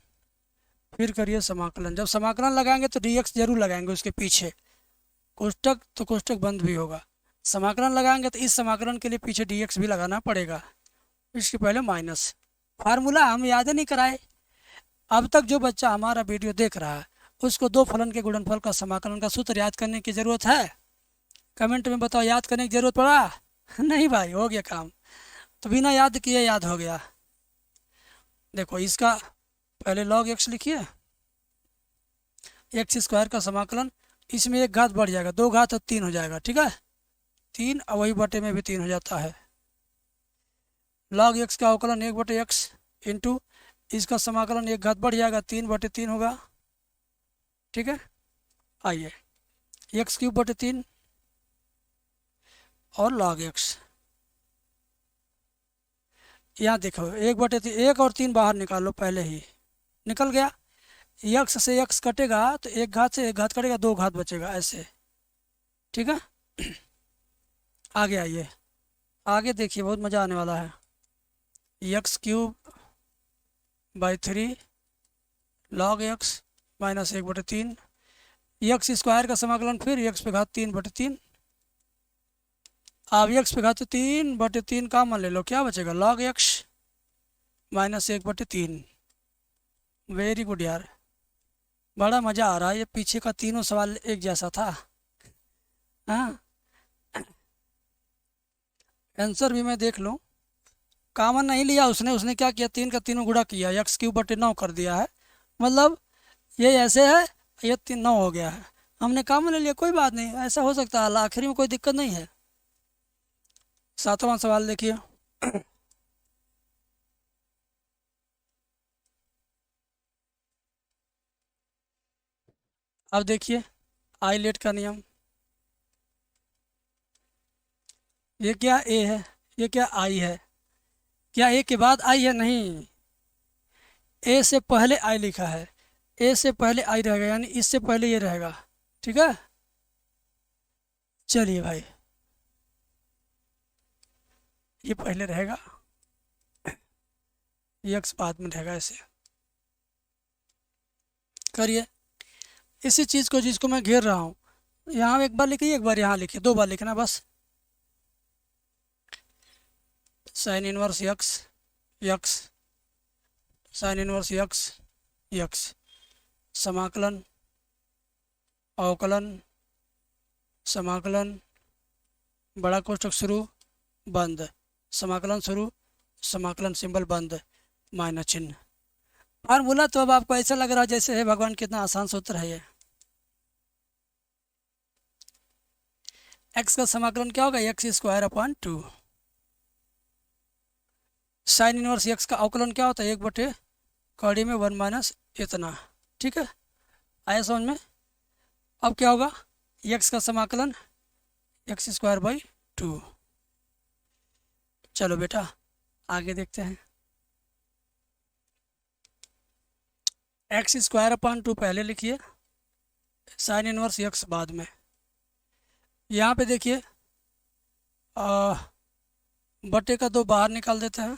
फिर करिए समाकलन। जब समाकलन लगाएंगे तो dx जरूर लगाएंगे उसके पीछे, कोष्ठक तो कोष्ठक बंद भी होगा। समाकलन लगाएंगे तो इस समाकलन के लिए पीछे dx भी लगाना पड़ेगा, इसके पहले माइनस। फार्मूला हम याद नहीं कराए, अब तक जो बच्चा हमारा वीडियो देख रहा है उसको दो फलन के गुणनफल का समाकलन का सूत्र याद करने की ज़रूरत है? कमेंट में बताओ, याद करने की ज़रूरत पड़ा? नहीं भाई, हो गया काम। तो बिना याद किए याद हो गया। देखो इसका पहले log x लिखिए, एक्स स्क्वायर का समाकलन, इसमें एक घात बढ़ जाएगा, दो घात और तीन हो जाएगा, ठीक है, तीन और वही बटे में भी तीन हो जाता है। log x का अवकलन एक बटे एक्स इंटू इसका समाकलन एक घात बढ़ जाएगा, तीन बटे तीन होगा, ठीक है। आइए एक्स क्यूब बटे तीन और log x, यहाँ देखो एक बटे तीन, एक और तीन बाहर निकालो, पहले ही निकल गया। यक्स से यक्स कटेगा तो एक घात से एक घात कटेगा, दो घात बचेगा, ऐसे, ठीक है। आगे आइए, आगे देखिए, बहुत मज़ा आने वाला है। X cube by three log x minus एक बटे तीन, एक्स स्क्वायर का समाकलन फिर एक्स पे घात तीन बटे तीन। अब एक्स पे घात तीन बटे तीन का मान ले लो, क्या बचेगा, log x माइनस एक बटे तीन। वेरी गुड यार, बड़ा मज़ा आ रहा है। ये पीछे का तीनों सवाल एक जैसा था। हाँ, आंसर भी मैं देख लूँ, कॉमन नहीं लिया उसने। उसने क्या किया, तीन का तीनों गुणा किया, एक्स क्यूब बटे नौ कर दिया है, मतलब ये ऐसे है, ये तीन नौ हो गया है, हमने कॉमन ले लिया, कोई बात नहीं, ऐसा हो सकता है, आखिरी में कोई दिक्कत नहीं है। सातवां सवाल देखिए। अब देखिए आइलेट का नियम, ये क्या ए है, ये क्या आई है, क्या ए के बाद आई है, नहीं, ए से पहले आई लिखा है, ए से पहले आई रहेगा, यानी इससे पहले ये रहेगा, ठीक है। चलिए भाई, ये पहले रहेगा, ये एक्स बाद में रहेगा, ऐसे करिए। इसी चीज़ को, जिसको मैं घेर रहा हूँ, यहाँ एक बार लिखिए, एक बार यहाँ लिखिए, दो बार लिखना बस। Sign inverse x x sign inverse x x, समाकलन अवकलन समाकलन, बड़ा कोष्ठक शुरू बंद, समाकलन शुरू समाकलन सिंबल बंद, माइनस चिन्ह। फार्मूला तो अब आपको ऐसा लग रहा है जैसे है भगवान, कितना आसान सूत्र है ये। एक्स का समाकलन क्या होगा, x square upon two. Sign inverse x का अवकलन क्या होता है, एक बटे कड़ी में वन माइनस इतना, ठीक है, आया समझ में। अब क्या होगा, एक्स का समाकलन एक्स स्क्वायर बाई टू। चलो बेटा आगे देखते हैं। एक्स स्क्वायर अपॉन टू पहले लिखिए, साइन इनवर्स एक्स बाद में। यहाँ पे देखिए बटे का दो बाहर निकाल देते हैं,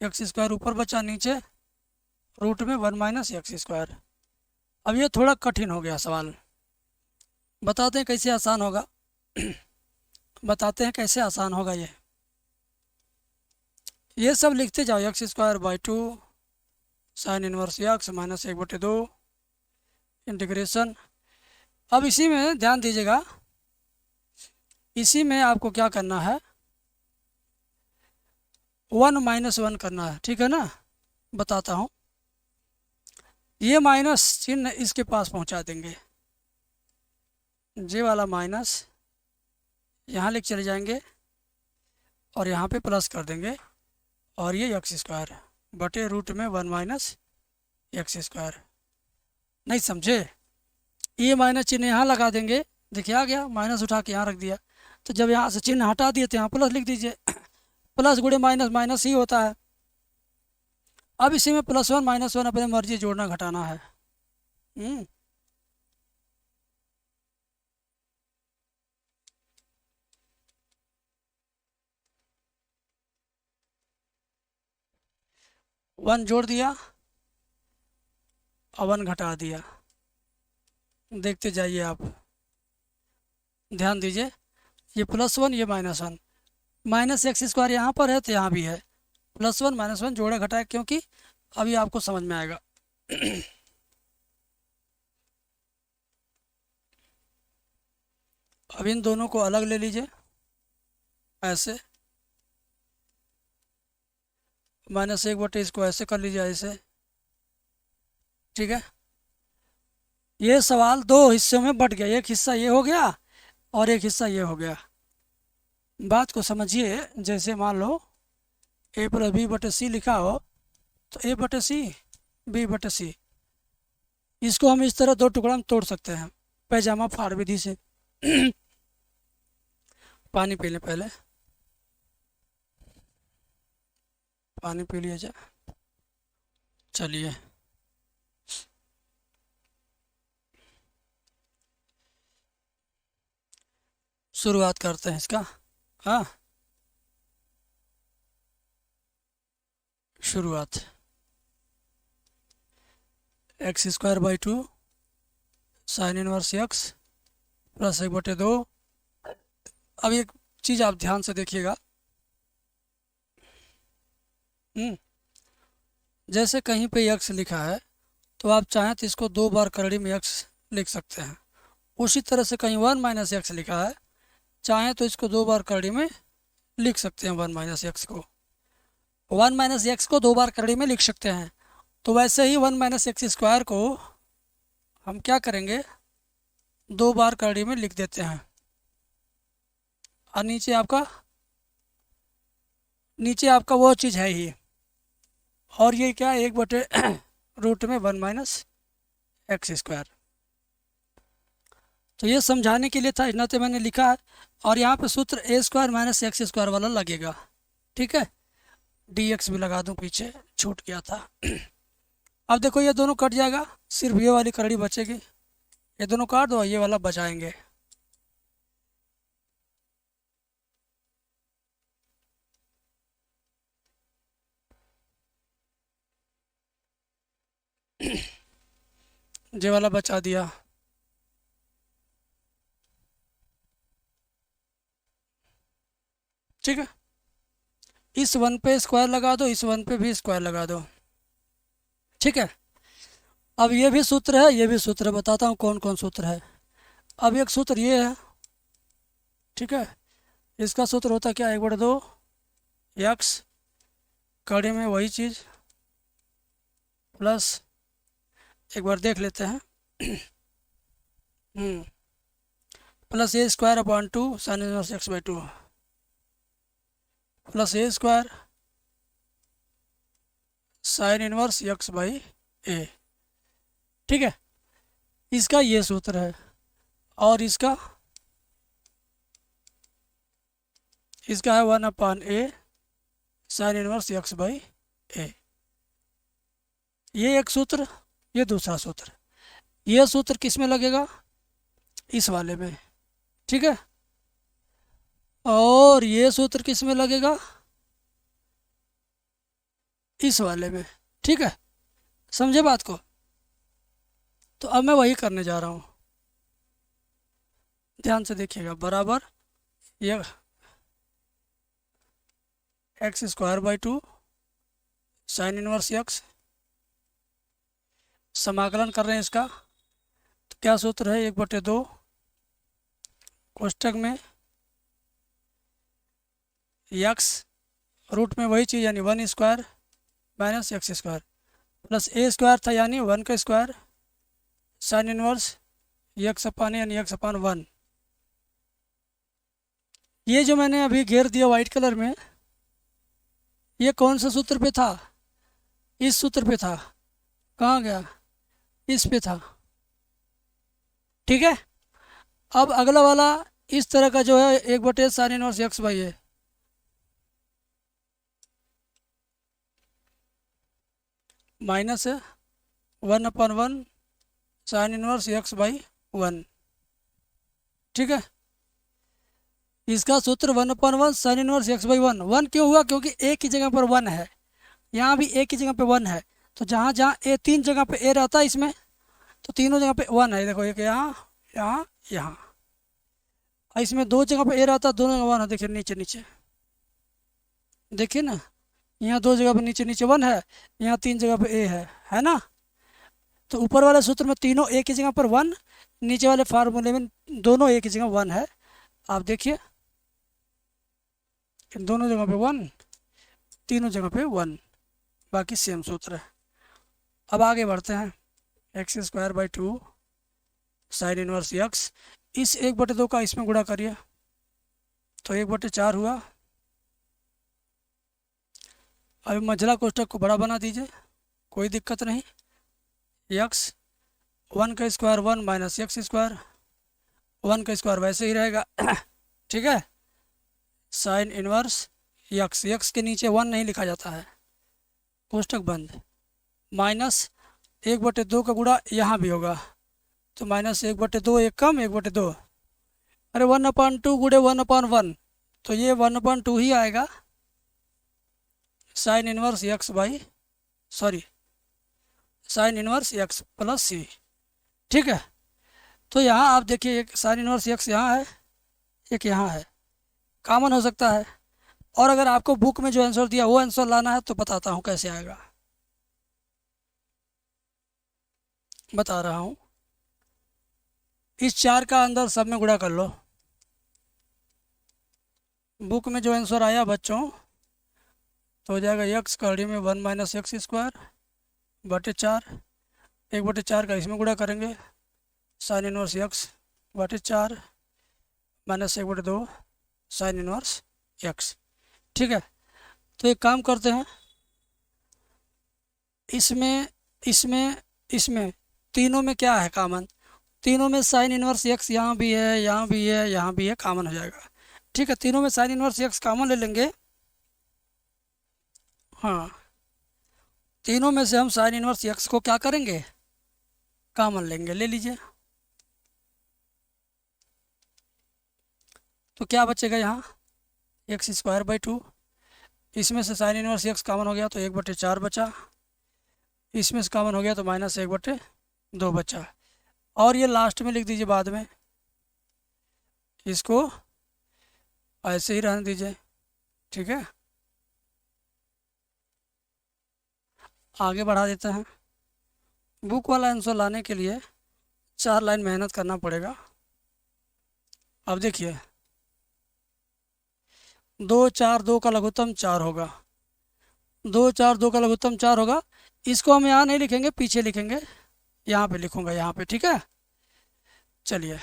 एक्स स्क्वायर ऊपर बचा, नीचे रूट में वन माइनस एक्स स्क्वायर। अब ये थोड़ा कठिन हो गया सवाल, बताते हैं कैसे आसान होगा। बताते हैं कैसे आसान होगा ये सब लिखते जाओ, x square by two sign inverse x minus एक बटे दो इंटीग्रेशन। अब इसी में ध्यान दीजिएगा, इसी में आपको क्या करना है, वन माइनस वन करना है, ठीक है ना। बताता हूँ, ये माइनस चिन्ह इसके पास पहुँचा देंगे, जे वाला माइनस यहाँ लेके चले जाएंगे और यहाँ पे प्लस कर देंगे, और ये एक्स स्क्वायर बटे रूट में वन माइनस एक्स स्क्वायर। नहीं समझे, ये माइनस चिन्ह यहाँ लगा देंगे, देखिए आ गया, माइनस उठा के यहाँ रख दिया, तो जब यहाँ से चिन्ह हटा दिए तो यहाँ प्लस लिख दीजिए। प्लस गुणे माइनस माइनस ही होता है। अब इसी में प्लस वन माइनस वन अपने मर्जी जोड़ना घटाना है। वन जोड़ दिया और वन घटा दिया, देखते जाइए आप, ध्यान दीजिए, ये प्लस वन ये minus one, minus x square यहाँ पर है तो यहाँ भी है, प्लस वन माइनस वन जोड़ा घटाया, क्योंकि अभी आपको समझ में आएगा। अब इन दोनों को अलग ले लीजिए ऐसे, -1/, इसको ऐसे कर लीजिए ऐसे। ठीक है, ये सवाल दो हिस्सों में बट गया, एक हिस्सा ये हो गया और एक हिस्सा ये हो गया। बात को समझिए, जैसे मान लो a+b/c लिखा हो, तो a/c b/c, इसको हम इस तरह दो टुकड़ा में तोड़ सकते हैं पैजामा फाड़ विधि से। पानी पी लें पहले, पानी पी लिया जाए। चलिए, शुरुआत करते हैं इसका। हाँ, शुरुआत x²/2 sin इनवर्स x + 1/2। अब एक चीज़ आप ध्यान से देखिएगा, जैसे कहीं पे x लिखा है तो आप चाहें तो इसको 2 बार करड़ी में x लिख सकते हैं। उसी तरह से कहीं 1 - x लिखा है, चाहें तो इसको 2 बार करड़ी में लिख सकते हैं। 1 - x को 1 - x को 2 बार करड़ी में लिख सकते हैं। तो वैसे ही 1 - x² को हम क्या करेंगे, 2 बार करड़ी में लिख देते हैं। और नीचे आपका वो चीज़ है ही, और ये क्या, 1/√में 1 - x²। तो ये समझाने के लिए था, इतना तो मैंने लिखा है। और यहाँ पे सूत्र a² - x² वाला लगेगा। ठीक है, dx भी लगा दूँ, पीछे छूट गया था। अब देखो ये दोनों कट जाएगा, सिर्फ ये वाली करड़ी बचेगी। ये दोनों काट दो, ये वाला बचाएंगे। ये वाला बचा दिया। ठीक है, इस 1 पे स्क्वायर लगा दो, इस 1 पे भी स्क्वायर लगा दो। ठीक है, अब ये भी सूत्र है, ये भी सूत्र है, बताता हूँ कौन कौन सूत्र है। अब एक सूत्र ये है, ठीक है, इसका सूत्र होता क्या, 1/2 x कड़ी में वही चीज़ प्लस, एक बार देख लेते हैं, plus a²/2 sin inverse x/2 plus a² sin inverse x/a। ठीक है, इसका ये सूत्र है, और इसका है 1/a sin इनवर्स x/a। ये एक सूत्र, ये दूसरा सूत्र। ये सूत्र किस में लगेगा, इस वाले में। ठीक है, और ये सूत्र किस में लगेगा, इस वाले में। ठीक है, समझे बात को। तो अब मैं वही करने जा रहा हूँ, ध्यान से देखिएगा। बराबर ये x²/2 sin इनवर्स x, समाकलन कर रहे हैं इसका। तो क्या सूत्र है, 1/2 कोष्टक में x रूट में वही चीज़ यानी 1² - x² प्लस a² था यानी 1 का स्क्वायर साइन इनवर्स x/a यानी x/1। ये जो मैंने अभी घेर दिया वाइट कलर में, ये कौन सा सूत्र पे था, इस सूत्र पे था। कहाँ गया, इस पे था। ठीक है, अब अगला वाला इस तरह का जो है 1/, sine inverse x/a, minus 1/1 sine inverse x/1। ठीक है, इसका सूत्र 1/1 साइन इनवर्स x/1। 1 क्यों हुआ, क्योंकि a की जगह पर 1 है, यहाँ भी a की जगह पे 1 है। तो जहाँ जहाँ a, 3 जगह पे a रहता है इसमें, तो तीनों जगह पे 1 है। देखो, एक यहाँ, यहाँ, यहाँ, और इसमें 2 जगह पे a रहता है, दोनों जगह 1 है। देखिए नीचे नीचे, देखिए ना, यहाँ 2 जगह पे नीचे नीचे 1 है, यहाँ 3 जगह पे a है ना। तो ऊपर वाले सूत्र में तीनों एक की जगह पर वन, नीचे वाले फार्मूले में दोनों एक की जगह वन है। आप देखिए इन दोनों जगह पे वन, तीनों जगह पे वन, बाकी सेम सूत्र है। अब आगे बढ़ते हैं। X square by two sign inverse x, इस 1/2 का इसमें गुणा करिए तो 1/4 हुआ। अभी मझला कोष्ठक को बड़ा बना दीजिए, कोई दिक्कत नहीं। यक्स 1 का स्क्वायर 1 माइनस यक्स स्क्वायर, 1 का स्क्वायर वैसे ही रहेगा ठीक है। साइन इनवर्स यक्स, यक्स के नीचे 1 नहीं लिखा जाता है, कोष्ठक बंद। माइनस 1/2 का गुणा यहाँ भी होगा तो माइनस 1/2, एक कम 1/2, अरे 1/2 गुणे 1/1 तो ये 1/2 ही आएगा। Sine inverse x by sine inverse x plus C, ठीक है। तो यहाँ आप देखिए एक साइन इनवर्स यक्स यहाँ है, एक यहाँ है, कॉमन हो सकता है। और अगर आपको बुक में जो आंसर दिया वो आंसर लाना है तो बताता हूँ कैसे आएगा, बता रहा हूँ। इस 4 का अंदर सब में गुणा कर लो। बुक में जो आंसर आया बच्चों तो हो जाएगा यक्स कड़ी में 1 माइनस एक्स स्क्वायर बटे 4, 1/4 का इसमें गुणा करेंगे साइन इनवर्स यक्स बटे 4 माइनस 1/2 साइन इनवर्स यक्स, ठीक है। तो एक काम करते हैं, इसमें इसमें इसमें तीनों में क्या है कॉमन, तीनों में साइन इनवर्स यक्स यहाँ भी है, यहाँ भी है, यहाँ भी है, कॉमन हो जाएगा, ठीक है। तीनों में साइन इनवर्स यक्स कॉमन ले लेंगे। हाँ, तीनों में से हम साइन इनवर्स यक्स को क्या करेंगे, कॉमन लेंगे, ले लीजिए। तो क्या बचेगा यहाँ एक्स स्क्वायर बाई 2, इसमें से साइन इनवर्स यक्स कॉमन हो गया तो 1/4 बचा, इसमें से कॉमन हो गया तो माइनस 1/2 बचा। और ये लास्ट में लिख दीजिए, बाद में इसको ऐसे ही रहने दीजिए, ठीक है। आगे बढ़ा देते हैं। बुक वाला आंसर लाने के लिए 4 लाइन मेहनत करना पड़ेगा। अब देखिए 2 4 2 का लघुत्तम 4 होगा, 2 4 2 का लघुत्तम 4 होगा। इसको हम यहाँ नहीं लिखेंगे, पीछे लिखेंगे, यहाँ पे लिखूंगा, यहाँ पे, ठीक है। चलिए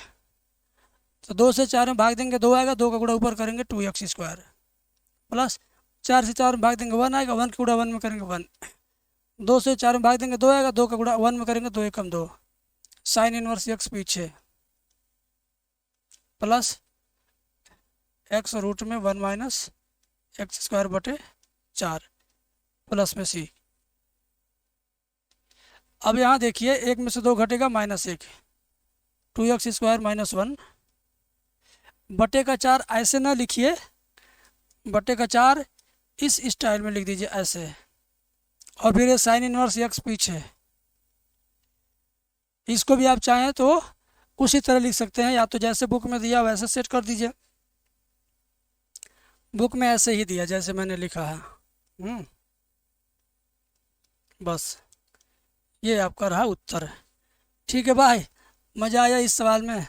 तो 2 से 4 में भाग देंगे 2 आएगा, 2 का गुणा ऊपर करेंगे 2x स्क्वायर प्लस 4 से 4 में भाग देंगे 1 आएगा, 1 का गुणा 1 में करेंगे 1, 2 से 4 में भाग देंगे 2 आएगा, 2 का गुणा 1 में करेंगे 2 एकम 2, साइन इनवर्स यक्स पीछे प्लस एक्स रूट में 1 माइनस एक्स स्क्वायर बटे 4 प्लस में सी। अब यहाँ देखिए एक में से 2 घटेगा -1, 2x स्क्वायर माइनस 1 बटे का 4 ऐसे ना लिखिए, बटे का 4 इस स्टाइल में लिख दीजिए ऐसे, और फिर ये साइन इनवर्स यक्स पीछे। इसको भी आप चाहें तो उसी तरह लिख सकते हैं, या तो जैसे बुक में दिया वैसे सेट कर दीजिए। बुक में ऐसे ही दिया जैसे मैंने लिखा है। बस ये आपका रहा उत्तर, ठीक है भाई। मज़ा आया इस सवाल में।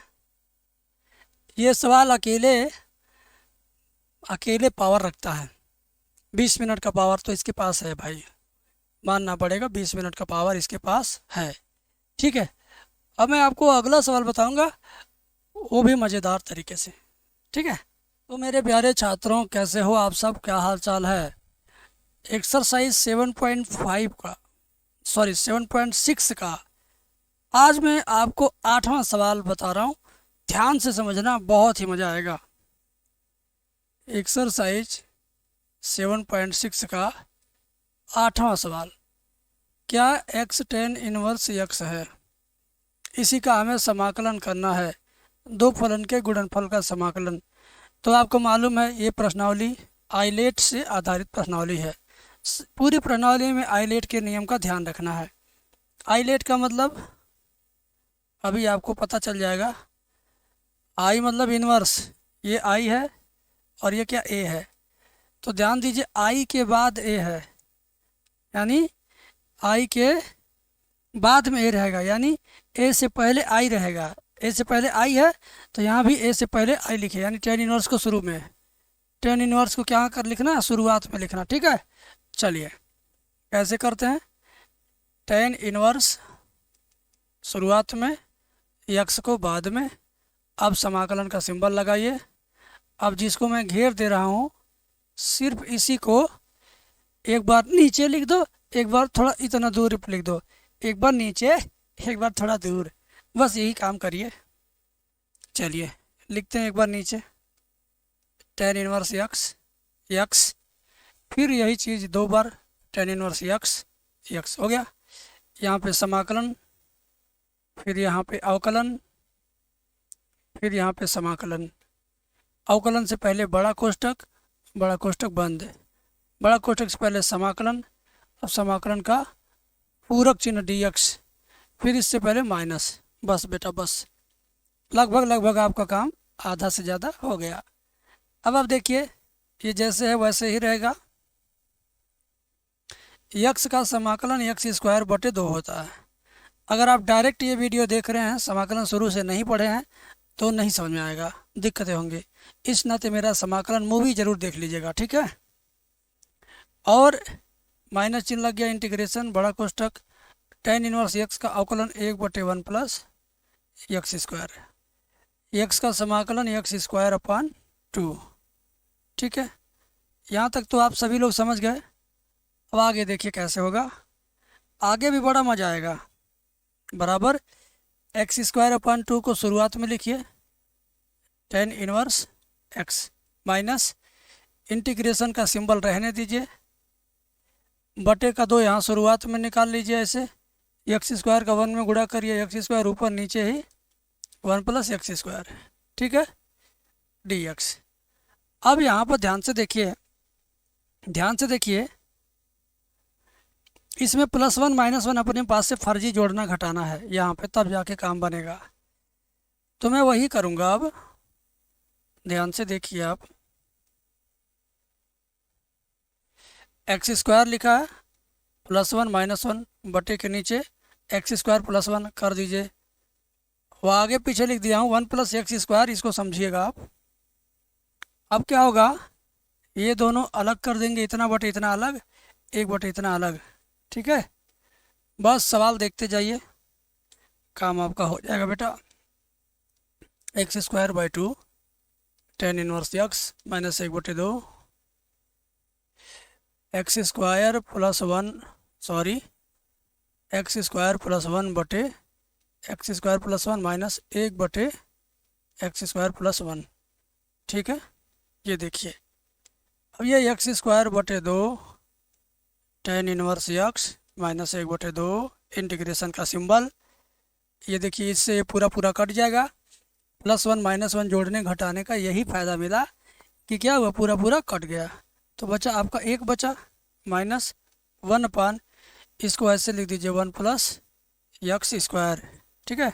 ये सवाल अकेले पावर रखता है, 20 मिनट का पावर तो इसके पास है भाई, मानना पड़ेगा, 20 मिनट का पावर इसके पास है, ठीक है। अब मैं आपको अगला सवाल बताऊंगा, वो भी मज़ेदार तरीके से, ठीक है। तो मेरे प्यारे छात्रों, कैसे हो आप सब, क्या हाल चाल है। एक्सरसाइज 7.5 का 7.6 का आज मैं आपको 8वां सवाल बता रहा हूँ, ध्यान से समझना, बहुत ही मज़ा आएगा। एक्सरसाइज 7.6 का 8वां सवाल, क्या x tan इनवर्स x है, इसी का हमें समाकलन करना है, दो फलन के गुणनफल का समाकलन। तो आपको मालूम है ये प्रश्नावली आइलेट से आधारित प्रश्नावली है। पूरी प्रश्नावली में आइलेट के नियम का ध्यान रखना है। आइलेट का मतलब अभी आपको पता चल जाएगा। आई मतलब इनवर्स, ये आई है और ये क्या ए है, तो ध्यान दीजिए आई के बाद ए है, यानी आई के बाद में ए रहेगा, यानी ए से पहले आई रहेगा। ए से पहले आई है तो यहाँ भी ए से पहले आई लिखे, यानी टेन इनवर्स को शुरू में, टेन इनवर्स को क्या कर लिखना, शुरुआत में लिखना। ठीक है, चलिए कैसे करते हैं। टेन इनवर्स शुरुआत में, यक्स को बाद में। अब समाकलन का सिंबल लगाइए। अब जिसको मैं घेर दे रहा हूँ सिर्फ इसी को एक बार नीचे लिख दो, एक बार थोड़ा इतना दूर लिख दो, एक बार नीचे एक बार थोड़ा दूर, बस यही काम करिए। चलिए लिखते हैं एक बार नीचे, टेन इनवर्स यक्स, यक्स, फिर यही चीज़ दो बार, टेन इनवर्स यक्स, यक्स हो गया। यहाँ पे समाकलन, फिर यहाँ पे अवकलन, फिर यहाँ पे समाकलन। अवकलन से पहले बड़ा कोष्ठक, बड़ा कोष्ठक बंद, बड़ा कोष्ठक से पहले समाकलन, अब समाकलन का पूरक चिन्ह dx, फिर इससे पहले माइनस। बस बेटा बस, लगभग आपका काम आधा से ज़्यादा हो गया। अब आप देखिए ये जैसे है वैसे ही रहेगा। यक्स का समाकलन यक्स स्क्वायर बटे 2 होता है। अगर आप डायरेक्ट ये वीडियो देख रहे हैं, समाकलन शुरू से नहीं पढ़े हैं तो नहीं समझ में आएगा, दिक्कतें होंगी। इस नाते मेरा समाकलन मूवी ज़रूर देख लीजिएगा, ठीक है। और माइनस चिन्ह लग गया, इंटीग्रेशन बड़ा कोष्ठक, टेन इनवर्स यक्स का अवकलन 1/1 प्लस यक्स स्क्वायर, यक्स का समाकलन यक्स स्क्वायर अपॉन 2। ठीक है, यहाँ तक तो आप सभी लोग समझ गए। अब आगे देखिए कैसे होगा, आगे भी बड़ा मजा आएगा। बराबर एक्स स्क्वायर अपॉन 2 को शुरुआत में लिखिए, tan inverse x, minus integration का सिंबल रहने दीजिए, बटे का 2 यहाँ शुरुआत में निकाल लीजिए। ऐसे एक्स स्क्वायर का 1 में गुणा करिए, एक्स स्क्वायर ऊपर नीचे ही 1 प्लस एक्स स्क्वायर, ठीक है, dx। अब यहाँ पर ध्यान से देखिए, ध्यान से देखिए, इसमें +1 -1 अपने पास से फर्जी जोड़ना घटाना है यहाँ पे, तब जाके काम बनेगा। तो मैं वही करूँगा। अब ध्यान से देखिए आप, एक्स स्क्वायर लिखा है, +1 -1 बटे के नीचे एक्स स्क्वायर +1 कर दीजिए। वो आगे पीछे लिख दिया हूँ 1 प्लस एक्स स्क्वायर, इसको समझिएगा आप। अब क्या होगा, ये दोनों अलग कर देंगे, इतना बटे इतना अलग, 1 बटे इतना अलग, ठीक है। बस सवाल देखते जाइए, काम आपका हो जाएगा बेटा। X square by 2 tan inverse x minus 1/2 x square plus 1, sorry x square plus 1 बटे एक्स स्क्वायर प्लस 1 माइनस 1 बटे एक्स स्क्वायर प्लस 1, ठीक है। ये देखिए, अब ये एक्स स्क्वायर बटे 2 tan inverse x minus 1/2 integration का सिंबल, ये देखिए इससे ये पूरा पूरा कट जाएगा। +1 -1 जोड़ने घटाने का यही फ़ायदा मिला कि क्या हुआ, पूरा पूरा कट गया। तो बचा आपका 1 बचा, -1 अपान, इसको ऐसे लिख दीजिए 1 प्लस यक्स स्क्वायर, ठीक है।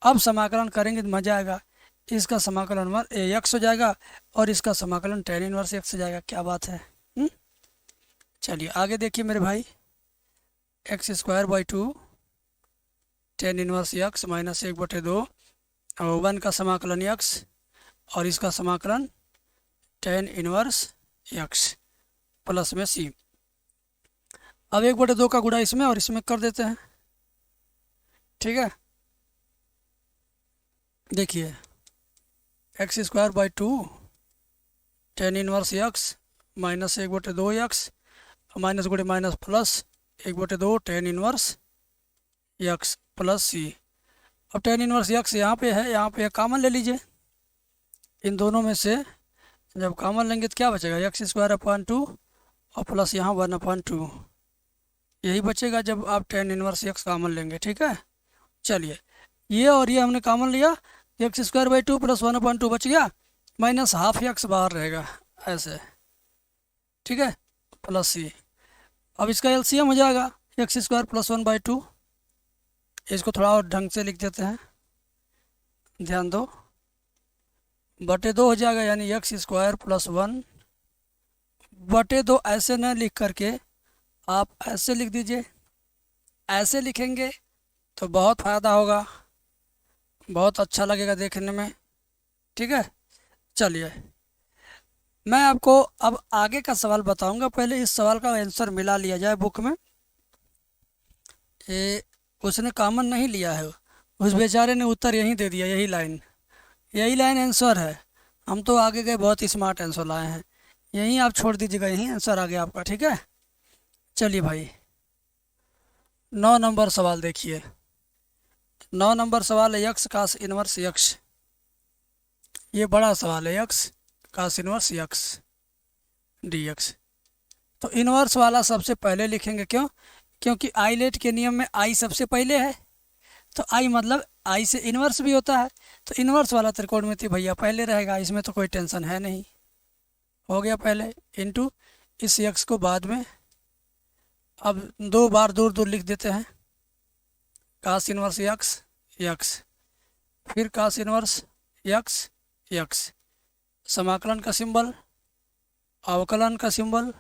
अब समाकलन करेंगे तो मज़ा आएगा। इसका समाकलन यक्स हो जाएगा और इसका समाकलन टेन इनवर्स यक्स हो जाएगा। क्या बात है। चलिए आगे देखिए मेरे भाई, x square by 2 tan inverse x minus 1/2 और 1 का समाकलन यक्स और इसका समाकलन टेन इनवर्स यक्स प्लस में सी। अब 1/2 का गुणा इसमें और इसमें कर देते हैं, ठीक है। देखिए x square by 2 tan inverse x minus 1/2 x, minus गुणे minus plus 1/2 tan inverse x plus C. अब टेन इनवर्स यक्स यहाँ पे है, यहाँ पे कॉमन ले लीजिए। इन दोनों में से जब कॉमन लेंगे तो क्या बचेगा, एक्स स्क्वायर अपॉन 2 और प्लस यहाँ 1/2, यही बचेगा जब आप टेन इनवर्स यक्स कॉमन लेंगे, ठीक है। चलिए ये और ये हमने कॉमन लिया, एक्स स्क्वायर बाई 2 प्लस 1/2 बच गया, माइनस हाफ यक्स बाहर रहेगा ऐसे, ठीक है, प्लस सी। अब इसका एलसीएम हो जाएगा एक्स स्क्वायर प्लस 1/2, इसको थोड़ा और ढंग से लिख देते हैं, ध्यान दो, बटे 2 हो जाएगा, यानी एक्स स्क्वायर प्लस 1 बटे 2। ऐसे न लिख करके आप ऐसे लिख दीजिए, ऐसे लिखेंगे तो बहुत फ़ायदा होगा, बहुत अच्छा लगेगा देखने में। ठीक है, चलिए मैं आपको अब आगे का सवाल बताऊंगा। पहले इस सवाल का आंसर मिला लिया जाए बुक में। ये उसने कॉमन नहीं लिया है, उस बेचारे ने उत्तर यहीं दे दिया, यही लाइन आंसर है। हम तो आगे गए बहुत स्मार्ट आंसर लाए हैं, यहीं आप छोड़ दीजिएगा, यहीं आंसर आ गया आपका। ठीक है, चलिए भाई 9 नंबर सवाल देखिए। 9 नंबर सवाल है यक्स कास इनवर्स यक्स। ये बड़ा सवाल है, x cos inverse x D x. तो इनवर्स वाला सबसे पहले लिखेंगे, क्यों? क्योंकि आइलेट के नियम में आई सबसे पहले है, तो आई मतलब आई से इनवर्स भी होता है, तो इनवर्स वाला त्रिकोणमिति भैया पहले रहेगा, इसमें तो कोई टेंशन है नहीं। हो गया पहले, इनटू इस यक्स को बाद में। अब 2 बार दूर दूर लिख देते हैं, कास इनवर्स यक्स यक्स, फिर कास इनवर्स यक्स यक्स, समाकलन का सिंबल, अवकलन का सिंबल,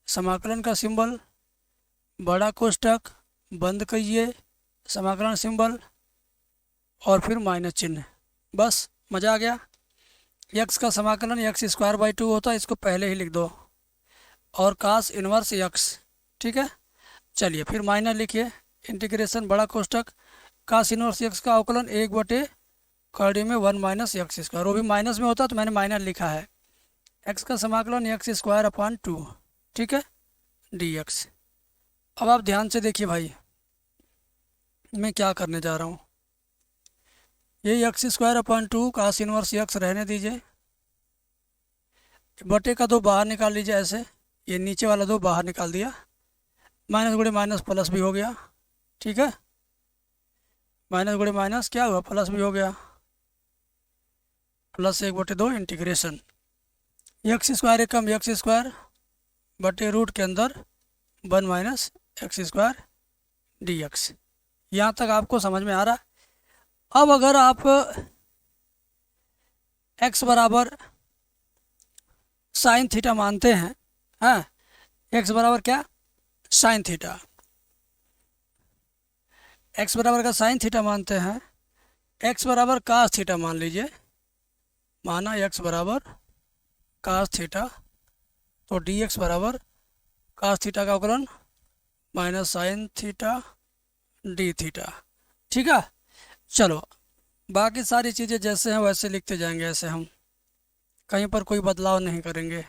समाकलन का सिंबल, बड़ा कोष्ठक बंद करिए, समाकलन सिंबल और फिर माइनस चिन्ह। बस मज़ा आ गया। यक्स का समाकलन यक्स स्क्वायर बाई 2 होता है, इसको पहले ही लिख दो, और कास इनवर्स यक्स। ठीक है, चलिए फिर माइनस लिखिए, इंटीग्रेशन बड़ा कोष्ठक कास इनवर्स यक्स का अवकलन 1/कर्डी में 1 माइनस यक्स स्क्वायर, वो भी माइनस में होता तो मैंने माइनस लिखा है। एक्स का समाकलन यक्स स्क्वायर अपॉन 2। ठीक है, डी एक्स। अब आप ध्यान से देखिए भाई, मैं क्या करने जा रहा हूँ। ये x square upon 2 cos inverse x रहने दीजिए, बटे का 2 बाहर निकाल लीजिए ऐसे, ये नीचे वाला 2 बाहर निकाल दिया, माइनस गुणे माइनस प्लस भी हो गया। ठीक है, माइनस गुणे माइनस क्या हुआ, प्लस भी हो गया, प्लस 1/2 इंटीग्रेशन यक्स स्क्वायर एक कम यक्स स्क्वायर बटे रूट के अंदर 1 minus x square D x. यहाँ तक आपको समझ में आ रहा है। अब अगर आप x बराबर साइन थीटा मानते हैं, हाँ x बराबर क्या, साइन थीटा, x बराबर का साइन थीटा मानते हैं, x बराबर कास थीटा मान लीजिए, माना x बराबर कास थीटा, तो डी एक्स बराबर कास थीटा का अवकलन minus sign theta d theta. ठीक है, चलो बाकी सारी चीज़ें जैसे हैं वैसे लिखते जाएंगे, ऐसे हम कहीं पर कोई बदलाव नहीं करेंगे।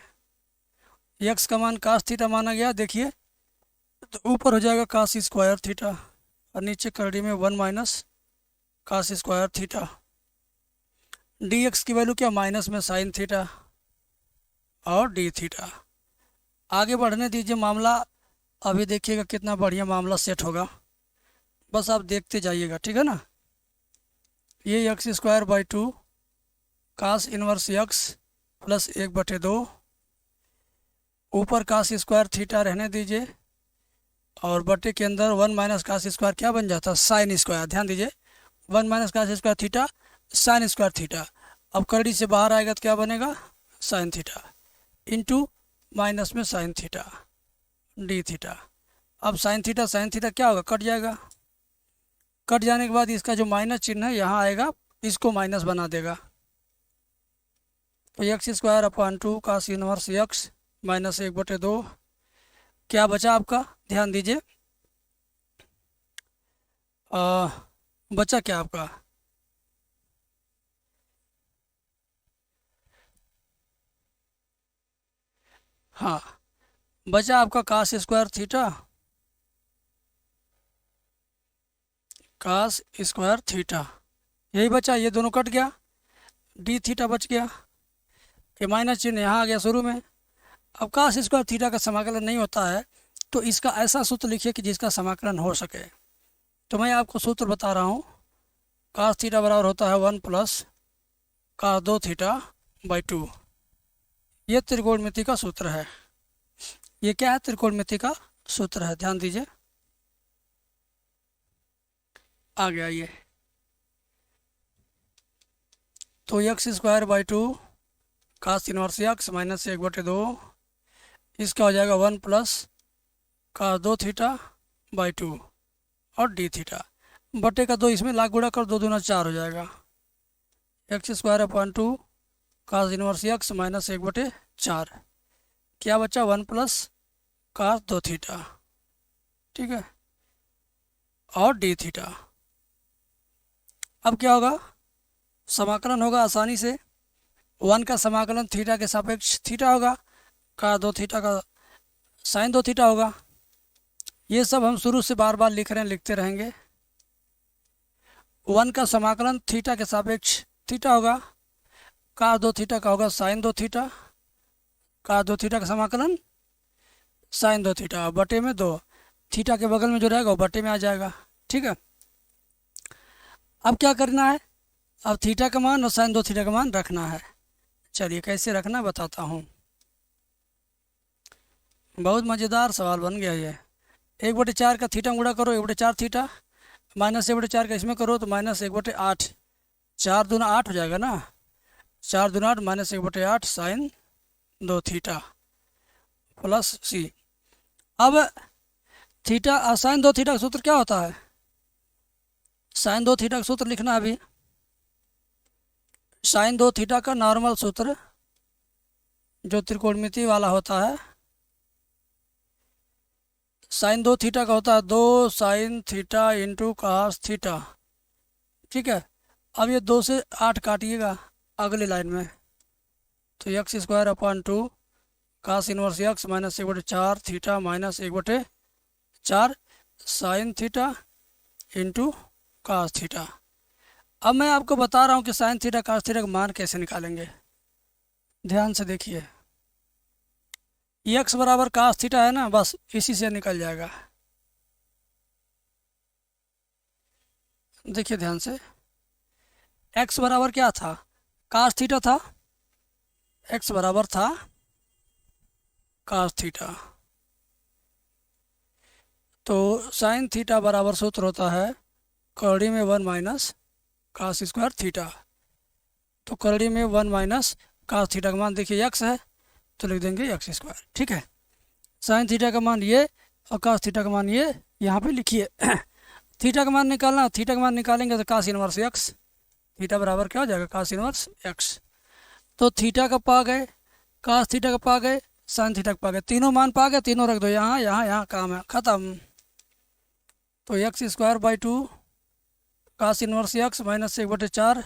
यक्स का मान कास थीटा माना गया, देखिए तो ऊपर हो जाएगा कास स्क्वायर थीटा और नीचे करड़ी में 1 minus cos square theta. D x की वैल्यू क्या, माइनस में साइन थीटा और डी थीटा। आगे बढ़ने दीजिए मामला, अभी देखिएगा कितना बढ़िया मामला सेट होगा, बस आप देखते जाइएगा। ठीक है ना, ये x square by 2 cos inverse x plus 1/2, ऊपर कास स्क्वायर थीटा रहने दीजिए और बटे के अंदर 1 माइनस कास स्क्वायर क्या बन जाता है, साइन स्क्वायर। ध्यान दीजिए 1 minus cos square theta sine square theta, अब करड़ी से बाहर आएगा तो क्या बनेगा, साइन थीटा इंटू माइनस में साइन थीटा डी थीटा। अब साइन थीटा क्या होगा, कट जाएगा, कट जाने के बाद इसका जो माइनस चिन्ह है यहाँ आएगा, इसको माइनस बना देगा, तो x square upon 2 cos inverse x minus 1/2 क्या बचा आपका, ध्यान दीजिए बचा क्या आपका, हाँ बचा आपका cos square theta, cos square theta यही बचा, ये दोनों कट गया, डी थीटा बच गया, ये माइनस चिन्ह यहाँ आ गया शुरू में। अब कास स्क्वायर थीटा का समाकलन नहीं होता है, तो इसका ऐसा सूत्र लिखिए कि जिसका समाकलन हो सके। तो मैं आपको सूत्र बता रहा हूँ, कास थीटा बराबर होता है 1 प्लस कास 2 थीटा बाई 2। ये त्रिकोणमिति का सूत्र है, ये क्या है, त्रिकोणमिति का सूत्र है, ध्यान दीजिए। आ गया ये, तो x square by 2 cos inverse x minus 1/2, इसका हो जाएगा 1 प्लस कास 2 थीटा बाई 2। और डी थीटा बटे का 2 इसमें लाख गुणा कर 2 दूना 4 हो जाएगा। X square upon 2 cos inverse x minus 1/4 क्या बचा 1 प्लस कास 2 थीटा, ठीक है, और डी थीटा। अब क्या होगा, समाकलन होगा आसानी से, 1 का समाकलन थीटा के सापेक्ष थीटा होगा, का 2 थीटा का साइन 2 थीटा होगा। ये सब हम शुरू से बार बार लिख रहे हैं, लिखते रहेंगे। 1 का समाकलन थीटा के सापेक्ष थीटा होगा, का 2 थीटा का होगा साइन 2 थीटा, का 2 थीटा का समाकलन साइन 2 थीटा बटे में 2, थीटा के बगल में जो रहेगा वो बटे में आ जाएगा, ठीक है। अब क्या करना है, अब थीटा का मान और साइन 2 थीटा का मान रखना है। चलिए कैसे रखना बताता हूँ, बहुत मज़ेदार सवाल बन गया ये। 1/4 का थीटा गुणा करो 1/4 थीटा, माइनस 1/4 का इसमें करो तो माइनस 1/8, 4 दूना 8 हो जाएगा ना, 4 दूना 8 minus 1/8 sign 2 theta plus C. अब थीटा साइन 2 थीटा का सूत्र क्या होता है, साइन 2 थीटा का सूत्र लिखना है अभी। साइन 2 थीटा का नॉर्मल सूत्र जो त्रिकोणमिति वाला होता है, साइन 2 थीटा का होता है 2 sine theta into cos theta, ठीक है। अब ये 2 से 8 काटिएगा अगली लाइन में, तो x square upon 2 cos inverse x minus 1/4 theta minus 1/4 sine theta into cos theta. अब मैं आपको बता रहा हूँ कि साइन थीटा कास थीटा का मान कैसे निकालेंगे, ध्यान से देखिए। एक्स बराबर कास थीटा है ना, बस इसी से निकल जाएगा। देखिए ध्यान से, एक्स बराबर क्या था, कास थीटा था, एक्स बराबर था कास थीटा, तो साइन थीटा बराबर सूत्र होता है करड़ी में 1 माइनस कास स्क्वायर थीटा, तो करड़ी में 1 माइनस कास थीटा का मान देखिए एक्स है तो लिख देंगे एक्स स्क्वायर, ठीक है। साइन थीटा का मान ये और कास थीटा का मान ये, यहाँ पे लिखिए। थीटा का मान निकालना, थीटा का मान निकालेंगे तो कास इनवर्स एक्स, थीटा बराबर क्या हो जाएगा कास इनवर्स एक्स, तो थीटा का पा गए, कास थीटा का पा गए, साइन थीटा का पा गए, तीनों मान पा गए, तीनों रख दो यहाँ यहाँ यहाँ, काम है ख़त्म। तो x square by 2 cos inverse x minus 1/4,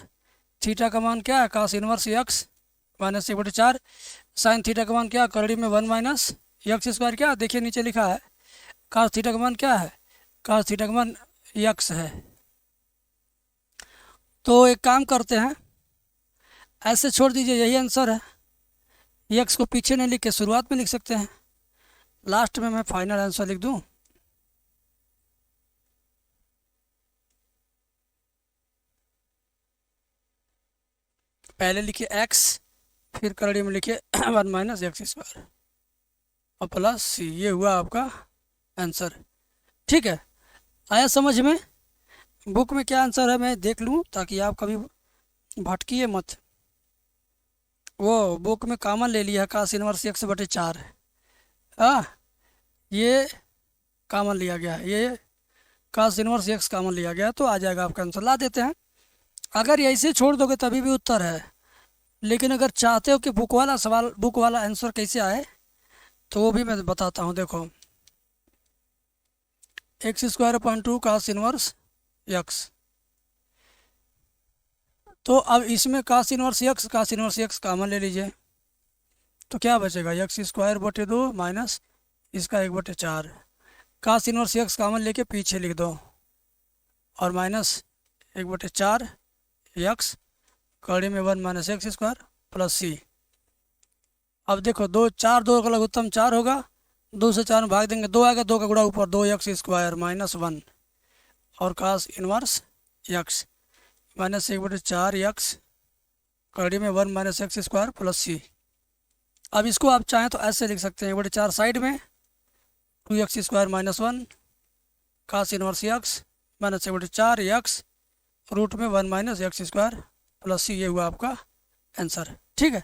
theta का मान क्या है cos inverse x minus 1/4, sine theta का मान क्या, करड़ी में 1 माइनस एक्स स्क्वायर क्या, देखिए नीचे लिखा है, कास थीटा का मान क्या है, कास थीटा का मान एक्स है। तो एक काम करते हैं, ऐसे छोड़ दीजिए, यही आंसर है। एक्स को पीछे नहीं लिख के शुरुआत में लिख सकते हैं, लास्ट में मैं फाइनल आंसर लिख दूं। पहले लिखिए एक्स, फिर करड़ी में लिखिए 1 माइनस एक्स स्क्वायर और प्लस सी, ये हुआ आपका आंसर, ठीक है। आया समझ में, बुक में क्या आंसर है मैं देख लूँ ताकि आप कभी भटकिए मत। वो बुक में कॉमन ले लिया कास इनवर्स एक्स बटे 4, ये कॉमन लिया गया है, ये कास इनवर्स एक्स कॉमन लिया गया है, तो आ जाएगा आपका आंसर। ला देते हैं, अगर ऐसे छोड़ दोगे तभी भी उत्तर है, लेकिन अगर चाहते हो कि बुक वाला सवाल, बुक वाला आंसर कैसे आए तो वो भी मैं बताता हूँ। देखो x square upon 2 cos inverse x, तो अब इसमें कास इनवर्स एक्स कॉमन ले लीजिए, तो क्या बचेगा एक्स स्क्वायर बटे 2 माइनस इसका 1/4, कास इनवर्स एक्स कॉमन लेके पीछे लिख दो और माइनस 1/4 एक्स कड़ी में 1 minus x square plus C. अब देखो 2 4 2 का लघुत्तम 4 होगा, 2 से 4 में भाग देंगे 2 आएगा, 2 का गुणा ऊपर 2 एक्स स्क्वायर माइनस 1 और कास इनवर्स एक्स माइनस 1/4 एक्स कड़ी में 1 minus x square plus C. अब इसको आप चाहें तो ऐसे लिख सकते हैं, 1/4 साइड में 2x square minus 1 cos inverse x minus 1/4 x root में 1 minus x square plus C, ये हुआ आपका आंसर, ठीक है।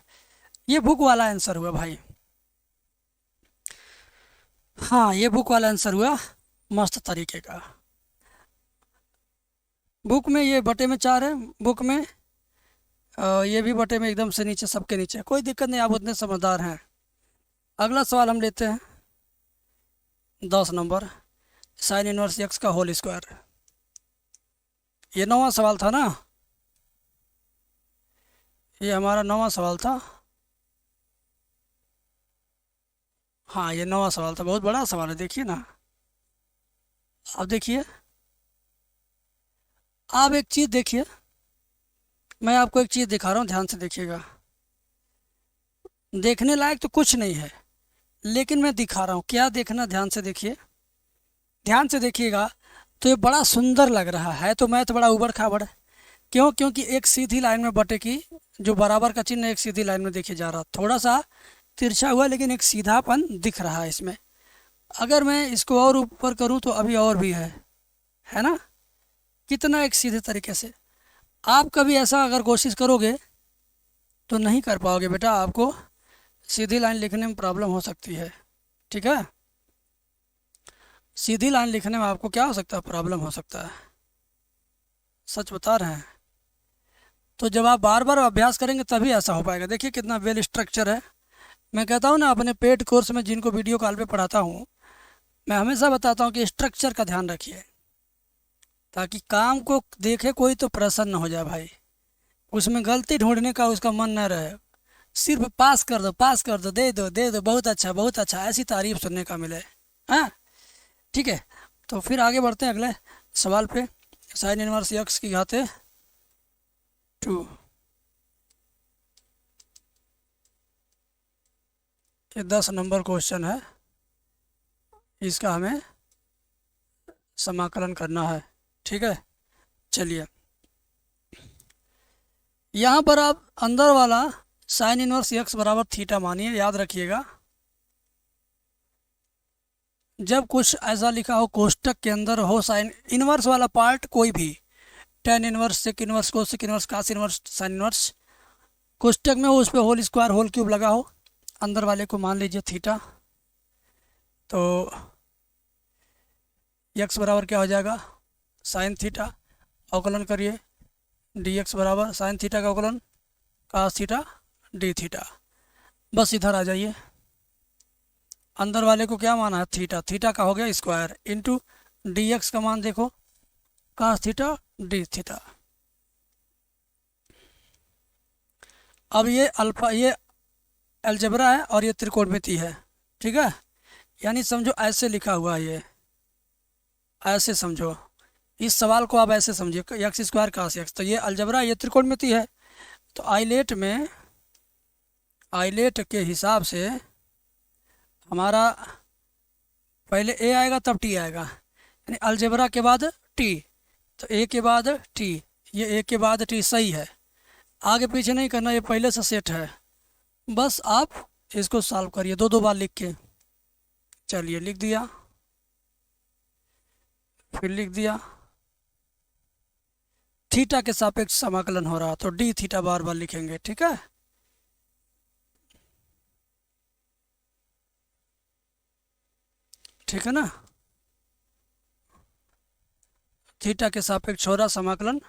ये बुक वाला आंसर हुआ भाई, हाँ ये बुक वाला आंसर हुआ मस्त तरीके का। बुक में ये बटे में 4 है, बुक में ये भी बटे में एकदम से नीचे, सबके नीचे, कोई दिक्कत नहीं, आप उतने समझदार हैं। अगला सवाल हम लेते हैं 10 नंबर, साइन इनवर्स एक्स का होल स्क्वायर। ये 9वां सवाल था ना, ये हमारा 9वां सवाल था। हाँ ये 9वां सवाल था, बहुत बड़ा सवाल है, देखिए ना। अब देखिए, आप एक चीज़ देखिए, मैं आपको एक चीज़ दिखा रहा हूँ, ध्यान से देखिएगा। देखने लायक तो कुछ नहीं है, लेकिन मैं दिखा रहा हूँ, क्या देखना, ध्यान से देखिए, ध्यान से देखिएगा। तो ये बड़ा सुंदर लग रहा है, तो मैथ बड़ा उबड़ खाबड़ है। क्यों? क्योंकि एक सीधी लाइन में बटे की जो बराबर का चिन्ह एक सीधी लाइन में देखे जा रहा, थोड़ा सा तिरछा हुआ, लेकिन एक सीधापन दिख रहा है इसमें। अगर मैं इसको और ऊपर करूँ तो अभी और भी है ना, कितना एक सीधे तरीके से। आप कभी ऐसा अगर कोशिश करोगे तो नहीं कर पाओगे बेटा, आपको सीधी लाइन लिखने में प्रॉब्लम हो सकती है, ठीक है। सीधी लाइन लिखने में आपको क्या हो सकता है, प्रॉब्लम हो सकता है, सच बता रहे हैं। तो जब आप बार बार अभ्यास करेंगे तभी ऐसा हो पाएगा। देखिए कितना वेल स्ट्रक्चर है। मैं कहता हूँ ना, अपने पेड कोर्स में जिनको वीडियो कॉल पे पढ़ाता हूँ, मैं हमेशा बताता हूँ कि स्ट्रक्चर का ध्यान रखिए, ताकि काम को देखे कोई तो प्रसन्न हो जाए भाई, उसमें गलती ढूंढने का उसका मन न रहे, सिर्फ पास कर दो, पास कर दो, दे दो, दे दो, बहुत अच्छा, बहुत अच्छा, ऐसी तारीफ सुनने का मिले। हाँ ठीक है, तो फिर आगे बढ़ते हैं अगले सवाल पे। साइन इनवर्स एक्स की घाते 2, ये 10 नंबर क्वेश्चन है, इसका हमें समाकलन करना है, ठीक है। चलिए, यहाँ पर आप अंदर वाला साइन इनवर्स एक्स बराबर थीटा मानिए, याद रखिएगा। जब कुछ ऐसा लिखा हो कोष्टक के अंदर हो साइन इनवर्स वाला पार्ट, कोई भी tan inverse, sec inverse, cosec inverse, cos inverse, sine inverse, कोष्टक में हो, उस पर होल स्क्वायर, होल क्यूब लगा हो, अंदर वाले को मान लीजिए थीटा, तो एक्स बराबर क्या हो जाएगा, साइन थीटा, अवकलन करिए, डी एक्स बराबर साइन थीटा का अवकलन कास थीटा डी थीटा। बस इधर आ जाइए, अंदर वाले को क्या माना है, थीटा, थीटा का हो गया स्क्वायर, इंटू डी एक्स का मान देखो, कास थीटा डी थीटा। अब ये अल्फा, ये अलजबरा है और ये त्रिकोणमिति है, ठीक है। यानी समझो ऐसे लिखा हुआ है, ये ऐसे समझो, इस सवाल को आप ऐसे समझिए, एक्स स्क्वायर कास एक्स, तो ये अलजबरा, ये त्रिकोणमिति है। तो आइलेट में, आइलेट के हिसाब से हमारा पहले ए आएगा तब टी आएगा, यानी अलजेब्रा के बाद टी, तो ए के बाद टी, ये ए के बाद टी, सही है, आगे पीछे नहीं करना, ये पहले से सेट है। बस आप इसको सॉल्व करिए दो दो बार लिख के। चलिए लिख दिया, फिर लिख दिया, थीटा के सापेक्ष समाकलन हो रहा, तो डी थीटा बार बार लिखेंगे, ठीक है। ठीक है ना, थीटा के सापेक्ष हो रहा समाकलन,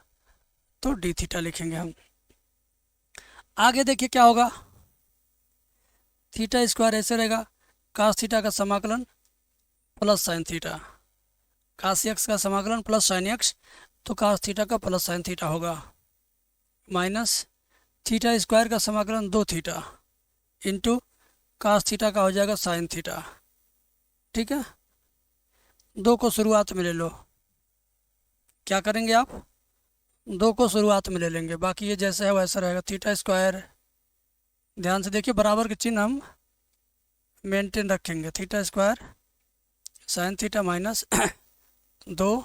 तो डी थीटा लिखेंगे हम। आगे देखिए क्या होगा, थीटा स्क्वायर ऐसे रहेगा, कास थीटा का समाकलन प्लस साइन थीटा, कास एक्स का समाकलन प्लस साइन एक्स, तो कास थीटा का प्लस साइन थीटा होगा, माइनस थीटा स्क्वायर का समाकलन 2 थीटा इंटू कास थीटा का हो जाएगा साइन थीटा, ठीक है। 2 को शुरुआत में ले लो, क्या करेंगे आप, 2 को शुरुआत में ले लेंगे, बाकी ये जैसे है वैसा रहेगा। थीटा स्क्वायर, ध्यान से देखिए, बराबर के चिन्ह हम मेंटेन रखेंगे, theta square sine theta minus 2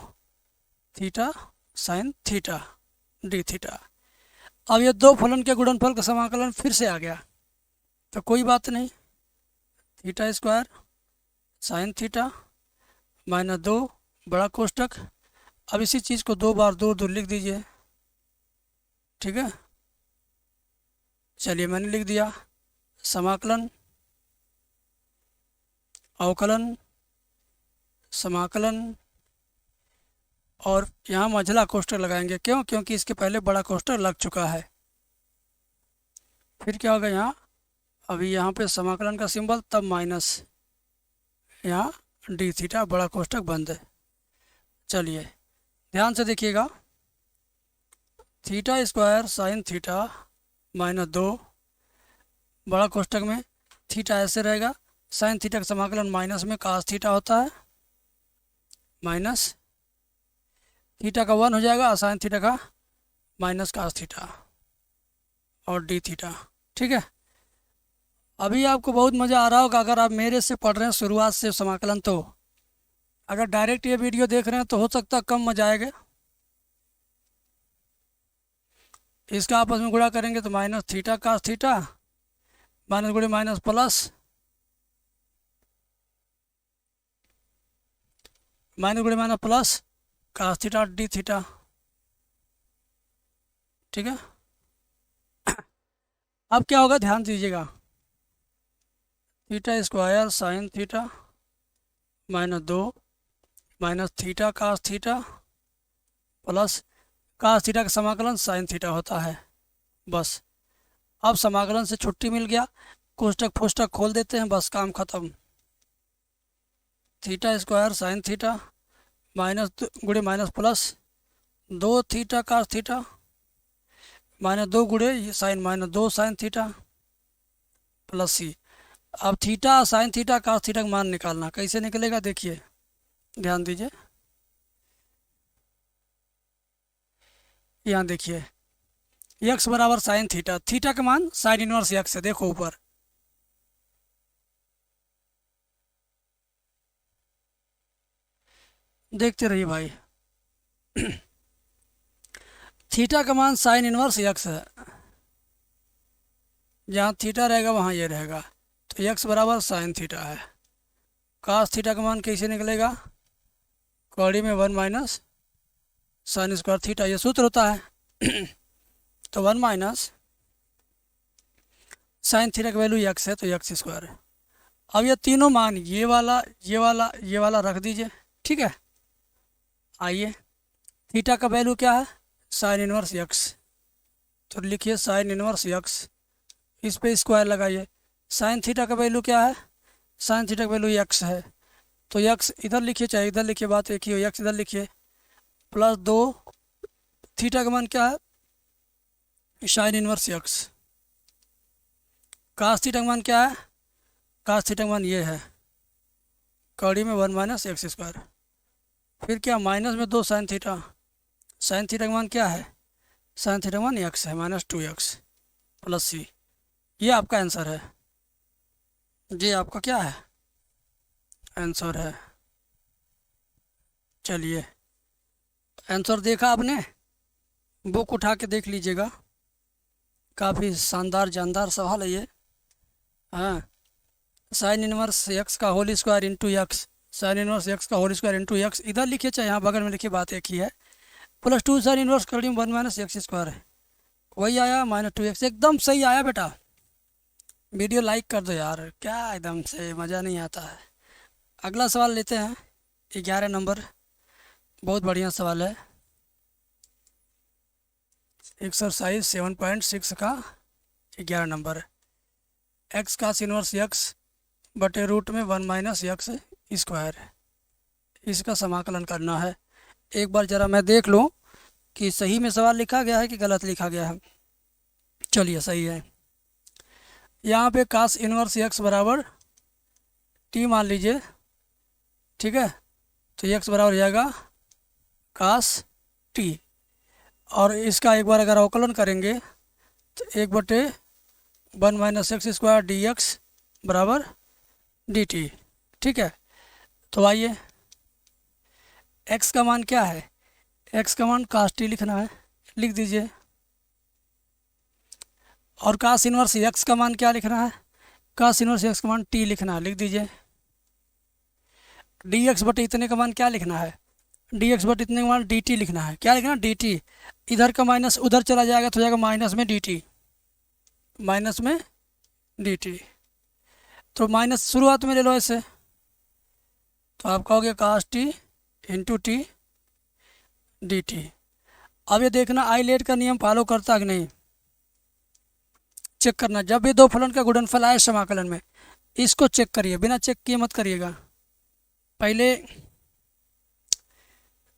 theta sine theta d theta. अब ये दो फलन के गुणनफल का समाकलन फिर से आ गया, तो कोई बात नहीं, theta square sine theta minus 2 बड़ा कोष्टक, अब इसी चीज़ को 2 बार 2 2 लिख दीजिए, ठीक है। चलिए मैंने लिख दिया, समाकलन अवकलन समाकलन और यहाँ मझला कोष्ठक लगाएंगे। क्यों? क्योंकि इसके पहले बड़ा कोष्ठक लग चुका है। फिर क्या होगा यहाँ, अभी यहाँ पे समाकलन का सिंबल, तब माइनस, यहाँ डी थीटा, बड़ा कोष्ठक बंद है। चलिए ध्यान से देखिएगा, theta square sine theta minus 2, बड़ा कोष्ठक में थीटा ऐसे रहेगा, साइन थीटा का समाकलन माइनस में कास थीटा होता है, माइनस थीटा का 1 हो जाएगा, साइन थीटा का माइनस कास थीटा और डी थीटा। ठीक है, अभी आपको बहुत मज़ा आ रहा होगा अगर आप मेरे से पढ़ रहे हैं शुरुआत से समाकलन। तो अगर डायरेक्ट ये वीडियो देख रहे हैं तो हो सकता है कम मजा आएगा। इसका आपस में गुणा करेंगे तो minus theta cos theta, minus गुणे माइनस प्लस, माइनस गुणे minus plus cos theta d theta. ठीक है, अब क्या होगा ध्यान दीजिएगा, theta square sine theta minus 2 minus theta cos theta plus cos theta का समाकलन साइन थीटा होता है। बस अब समाकलन से छुट्टी मिल गया, कोष्ठक फोष्ठक खोल देते हैं, बस काम खत्म। Theta square sine theta minus गुणे minus plus 2 theta cos theta minus 2 गुणे sine minus 2 sine theta plus C. अब theta sine theta cos theta का मान निकालना, कैसे निकलेगा देखिए, ध्यान दीजिए। यहाँ देखिए x बराबर साइन थीटा, थीटा का मान साइन इनवर्स x है, देखो ऊपर, देखते रहिए भाई। थीटा का मान साइन इनवर्स x है, जहाँ थीटा रहेगा वहाँ ये रहेगा, तो x बराबर साइन थीटा है। कास थीटा का मान कैसे निकलेगा, कौड़ी में 1 माइनस साइन स्क्वायर थीटा, ये सूत्र होता है। तो 1 माइनस साइन थीटा का वैल्यू x है, तो x स्क्वायर है। अब ये तीनों मान, ये वाला ये वाला ये वाला रख दीजिए। ठीक है, आइए थीटा का वैल्यू क्या है, साइन इनवर्स x, तो लिखिए साइन इनवर्स x, इस पे स्क्वायर लगाइए। साइन थीटा का वैल्यू क्या है, साइन थीटा का वैल्यू x है, तो x इधर लिखिए चाहे इधर लिखिए, बात एक ही हो, x इधर लिखिए, प्लस 2 थीटा का मान क्या है, sine inverse x, cos theta का मान क्या है, कास थीटा का मान ये है, कौड़ी में 1 माइनस एक्स स्क्वायर, फिर क्या माइनस में 2 साइन थीटा, साइन थीटा का मान क्या है, साइन थीटा का मान x है, माइनस 2x प्लस सी। ये आपका आंसर है, ये आपका क्या है, आंसर है। चलिए आंसर देखा आपने, बुक उठा के देख लीजिएगा, काफ़ी शानदार जानदार सवाल है ये। हाँ, साइन इनवर्स एक्स का whole square into x, sine inverse x का होल स्क्वायर इंटू एक्स, इधर लिखिए चाहे यहाँ बगल में लिखिए, बात एक ही है, प्लस 2 साइन इनवर्स कड़ी में 1 माइनस एक्स स्क्वायर है, वही आया माइनस 2x, एकदम सही आया बेटा। वीडियो लाइक कर दो यार, क्या एकदम से मज़ा नहीं आता है। अगला सवाल लेते हैं, 11 नंबर, बहुत बढ़िया सवाल है, एक्सरसाइज 7.6 का 11 नंबर। एक्स का इनवर्स एक्स बटे रूट में 1 माइनस एक्स स्क्वायर, इसका समाकलन करना है। एक बार ज़रा मैं देख लूँ कि सही में सवाल लिखा गया है कि गलत लिखा गया है। चलिए सही है, यहाँ पे कास इनवर्स एक्स बराबर टी मान लीजिए। ठीक है, तो एक्स बराबर हो जाएगा कास टी, और इसका एक बार अगर अवकलन करेंगे तो 1/1 minus x square D x बराबर डी टी। ठीक है, तो आइए x का मान क्या है, x का मान कास टी लिखना है, लिख दीजिए, और कास इनवर्स x का मान क्या लिखना है, कास इनवर्स x का मान t लिखना है, लिख दीजिए। dx बटे इतने का मान क्या लिखना है, dx बटे इतने का मान dt लिखना है, क्या लिखना है dt, इधर का माइनस उधर चला जाएगा तो जाएगा माइनस में dt, माइनस में dt, तो माइनस शुरुआत में ले लो ऐसे, तो आप कहोगे cos t into t d t. अब ये देखना आई लेट का नियम फॉलो करता है कि नहीं, चेक करना। जब भी दो फलन का गुणनफल आए समाकलन में, इसको चेक करिए, बिना चेक किए मत करिएगा। पहले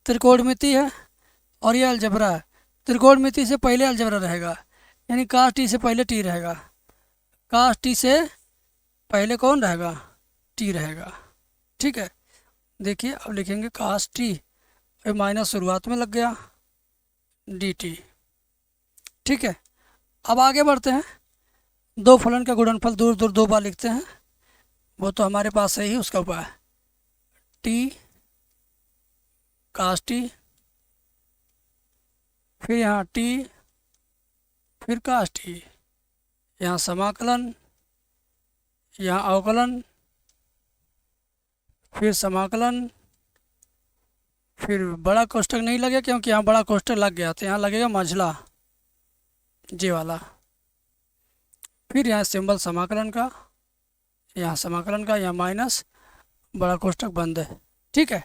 त्रिकोणमिति है और ये अलजबरा है। त्रिकोणमिति से पहले अलजबरा रहेगा, यानी कास टी से पहले टी रहेगा। कास टी से पहले कौन रहेगा, टी रहेगा। ठीक है, देखिए अब लिखेंगे कास टी, माइनस शुरुआत में लग गया डी टी। ठीक है, अब आगे बढ़ते हैं। दो फलन का गुणनफल दूर दूर दो बार लिखते हैं, वो तो हमारे पास है ही, उसका उपाय टी कास टी, फिर यहाँ टी, फिर कास टी, यहाँ समाकलन, यहाँ अवकलन, फिर समाकलन, फिर बड़ा कोष्ठक नहीं लगे क्योंकि यहाँ बड़ा कोष्ठक लग गया, तो यहाँ लगेगा मझला जे वाला। फिर यहाँ सिंबल समाकलन का, यहाँ समाकलन का, यहाँ माइनस, बड़ा कोष्ठक बंद है। ठीक है,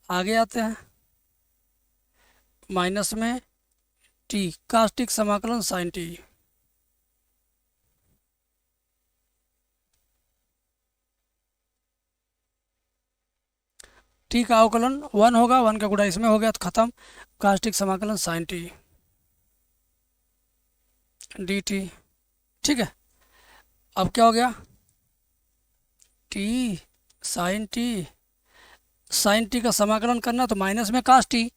आगे आते हैं। माइनस में टी कास्टिक समाकलन साइन टी, टी का अवकलन 1 होगा, 1 का गुणा इसमें हो गया तो खत्म, कास्टिक समाकलन साइन टी डी टी। ठीक है, अब क्या हो गया, t sine t, sine t का समाकलन करना तो माइनस में कास टी,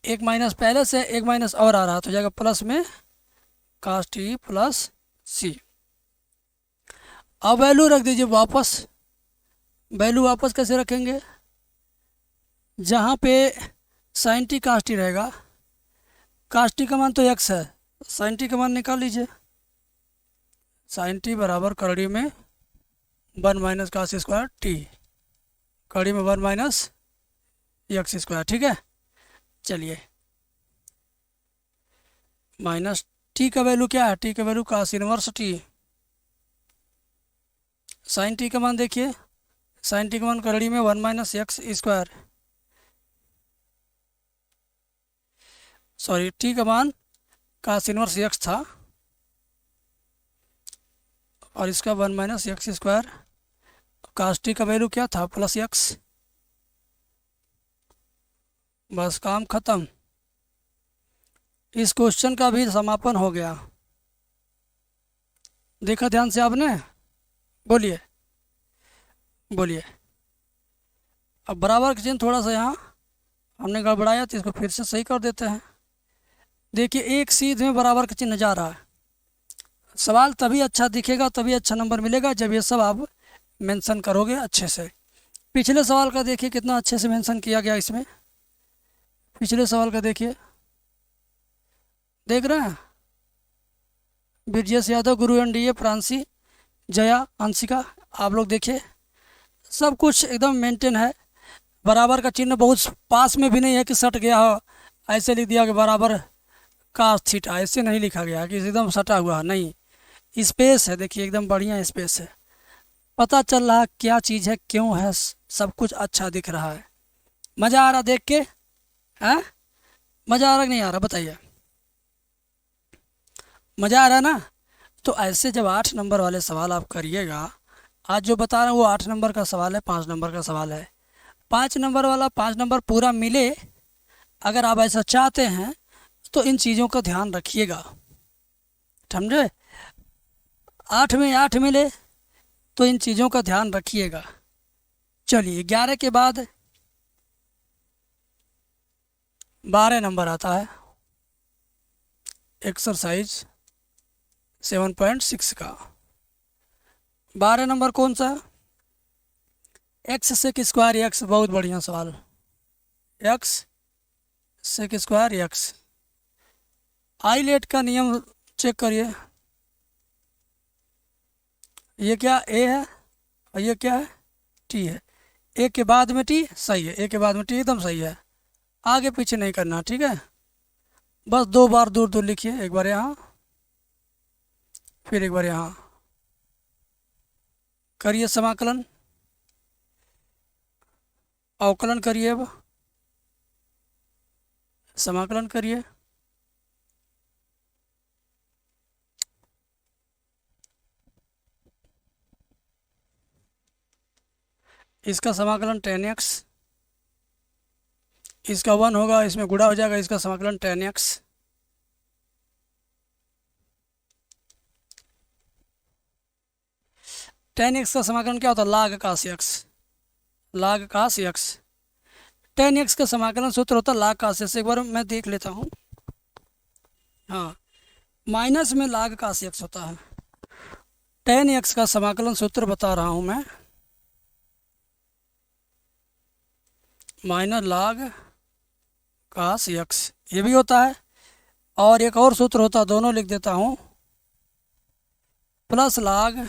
एक माइनस पहले से एक माइनस और आ रहा तो जाएगा प्लस में कास टी प्लस सी। अब वैल्यू रख दीजिए वापस। वैल्यू वापस कैसे रखेंगे, जहाँ पे साइन टी कास टी रहेगा, कास टी का मान तो एक्स है, साइन टी का मान निकाल लीजिए। साइन टी बराबर करड़ी में 1 माइनस कास स्क्वायर टी, कड़ी में 1 माइनस एक्स स्क्वायर। ठीक है, चलिए माइनस टी का वैल्यू क्या है, टी का वैल्यू कास इनवर्स टी। साइन टी का मान देखिए, साइन टी का मान करड़ी में 1 minus x square, sorry T का मान कास इनवर्स एक्स था और इसका 1 माइनस एक्स स्क्वायर, कास टी का वैल्यू क्या था प्लस एक्स। बस काम खत्म, इस क्वेश्चन का भी समापन हो गया। देखा ध्यान से आपने, बोलिए बोलिए। अब बराबर का चिन्ह थोड़ा सा यहाँ हमने गड़बड़ाया तो इसको फिर से सही कर देते हैं। देखिए एक सीध में बराबर का चिन्ह जा रहा है। सवाल तभी अच्छा दिखेगा, तभी अच्छा नंबर मिलेगा जब ये सब आप मेंशन करोगे अच्छे से। पिछले सवाल का देखिए कितना अच्छे से मेंशन किया गया इसमें, पिछले सवाल का देखिए, देख रहे हैं, ब्रजेश यादव, गुरु एनडीए, प्रांशी, जया, अंशिका, आप लोग देखिए सब कुछ एकदम मेंटेन है। बराबर का चिन्ह बहुत पास में भी नहीं है कि सट गया हो, ऐसे लिख दिया कि बराबर का थीटा, ऐसे नहीं लिखा गया कि एकदम सटा हुआ है, नहीं, स्पेस है, देखिए एकदम बढ़िया स्पेस है। पता चल रहा क्या चीज़ है, क्यों है, सब कुछ अच्छा दिख रहा है। मज़ा आ रहा देख के, हैं, मज़ा आ रहा कि नहीं आ रहा बताइए, मज़ा आ रहा ना। तो ऐसे जब 8 नंबर वाले सवाल आप करिएगा, आज जो बता रहा हूँ वो 8 नंबर का सवाल है, 5 नंबर का सवाल है। 5 नंबर वाला 5 नंबर पूरा मिले, अगर आप ऐसा चाहते हैं तो इन चीज़ों का ध्यान रखिएगा, समझे। 8 में 8 मिले तो इन चीज़ों का ध्यान रखिएगा। चलिए 11 के बाद 12 नंबर आता है, एक्सरसाइज 7.6 का। 12 नंबर कौन सा, एक्स सेक स्क्वायर एक्स, बहुत बढ़िया सवाल, x sec square x. ILATE का नियम चेक करिए, ये क्या ए है और ये क्या है टी है, ए के बाद में टी सही है, ए के बाद में टी एकदम सही है, आगे पीछे नहीं करना, ठीक है। बस 2 बार दूर दूर लिखिए, एक बार यहाँ फिर एक बार यहाँ, करिए समाकलन, अवकलन करिए। अब समाकलन करिए। इसका समाकलन 10x, इसका 1 होगा, इसमें गुणा हो जाएगा, इसका समाकलन 10x। टेन एक्स का समाकलन क्या होता है? लाग काश एक्स, लाग काश एक्स। 10x का समाकलन सूत्र होता है लाग काश एक्स। एक बार मैं देख लेता हूँ। हाँ, माइनस में लाग काश एक्स होता है। 10x का समाकलन सूत्र बता रहा हूँ मैं, माइनस लाग काश एक्स, ये भी होता है। और एक और सूत्र होता है, दोनों लिख देता हूँ, प्लस लाग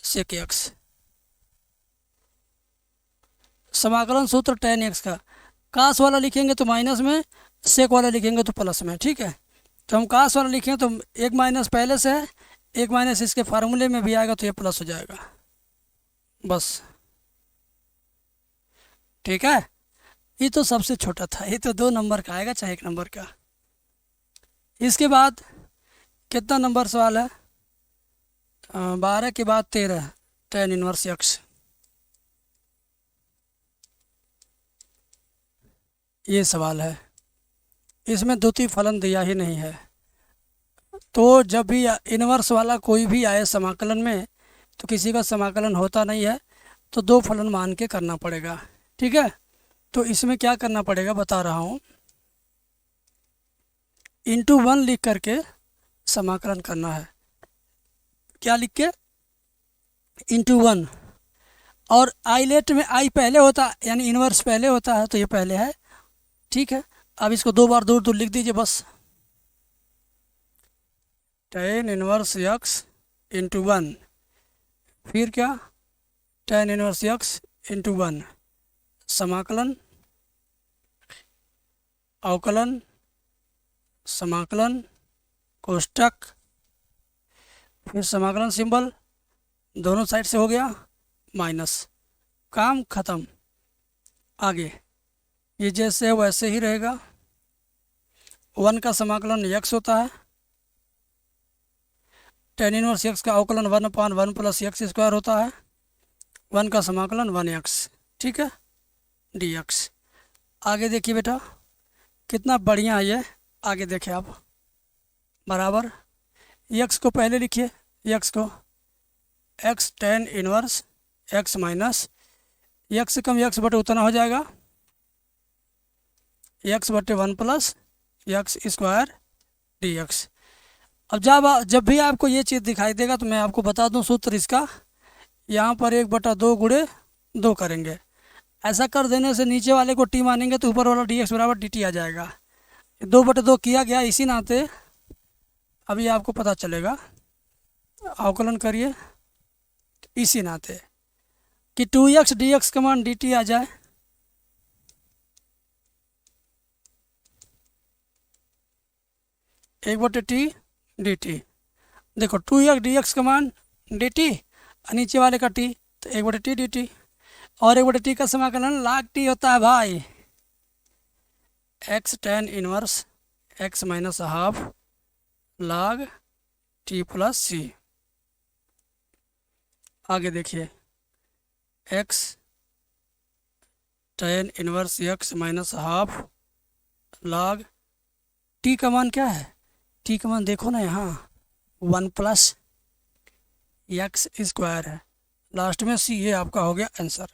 सेक एक्स। समाकलन सूत्र 10x का, काश वाला लिखेंगे तो माइनस में, सेक वाला लिखेंगे तो प्लस में। ठीक है, तो हम काश वाला लिखें तो एक माइनस पहले से है, एक माइनस इसके फार्मूले में भी आएगा तो ये प्लस हो जाएगा, बस। ठीक है, ये तो सबसे छोटा था, ये तो 2 नंबर का आएगा चाहे 1 नंबर का। इसके बाद कितना नंबर सवाल है? 12 के बाद 13, tan इनवर्स एक्स। ये सवाल है, इसमें द्वितीय फलन दिया ही नहीं है। तो जब भी इनवर्स वाला कोई भी आए समाकलन में, तो किसी का समाकलन होता नहीं है, तो 2 फलन मान के करना पड़ेगा। ठीक है, तो इसमें क्या करना पड़ेगा बता रहा हूँ, इंटू 1 लिख करके समाकलन करना है। क्या लिख के? इंटू 1। और आइलेट में आई पहले होता है, यानी इनवर्स पहले होता है, तो ये पहले है। ठीक है, अब इसको 2 बार दूर दूर लिख दीजिए बस। tan इनवर्स एक्स इंटू 1, फिर क्या? tan इनवर्स एक्स इंटू 1, समाकलन, अवकलन, समाकलन, कोष्टक, फिर समाकलन सिंबल, दोनों साइड से हो गया, माइनस, काम खत्म। आगे ये जैसे है वैसे ही रहेगा। 1 का समाकलन x होता है, tan इनवर्स x का अवकलन 1/1 प्लस एक्स स्क्वायर होता है, 1 का समाकलन 1x। ठीक है, dx। आगे देखिए बेटा कितना बढ़िया है ये, आगे देखें आप, बराबर x को पहले लिखिए, x को x tan inverse x minus x से कम x बटे उतना हो जाएगा, x बटे 1 प्लस एक्स स्क्वायर dx। अब जब भी आपको ये चीज़ दिखाई देगा तो मैं आपको बता दूं सूत्र इसका, यहाँ पर 1/2 गुणे 2 करेंगे। ऐसा कर देने से नीचे वाले को t मानेंगे तो ऊपर वाला dx बराबर dt आ जाएगा। 2/2 किया गया, इसी नाते अभी आपको पता चलेगा, अवकलन करिए इसी नाते कि 2x dx का मान dt आ जाए। एक बटे टी dt, देखो 2x dx का मान dt और नीचे वाले का t, तो 1 बटे टी dt। और 1 बटे टी का समाकलन लाग टी होता है भाई, x tan inverse x minus half लाग टी प्लस सी। आगे देखिए x tan inverse x minus half लाग t का मान क्या है? t का मान देखो ना यहाँ 1 प्लस एक्स स्क्वायर है, लास्ट में c, ये आपका हो गया आंसर।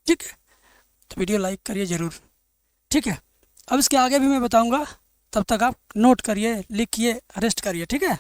ठीक है, तो वीडियो लाइक करिए ज़रूर। ठीक है, अब इसके आगे भी मैं बताऊंगा, तब तक आप नोट करिए, लिखिए, रेस्ट करिए। ठीक है।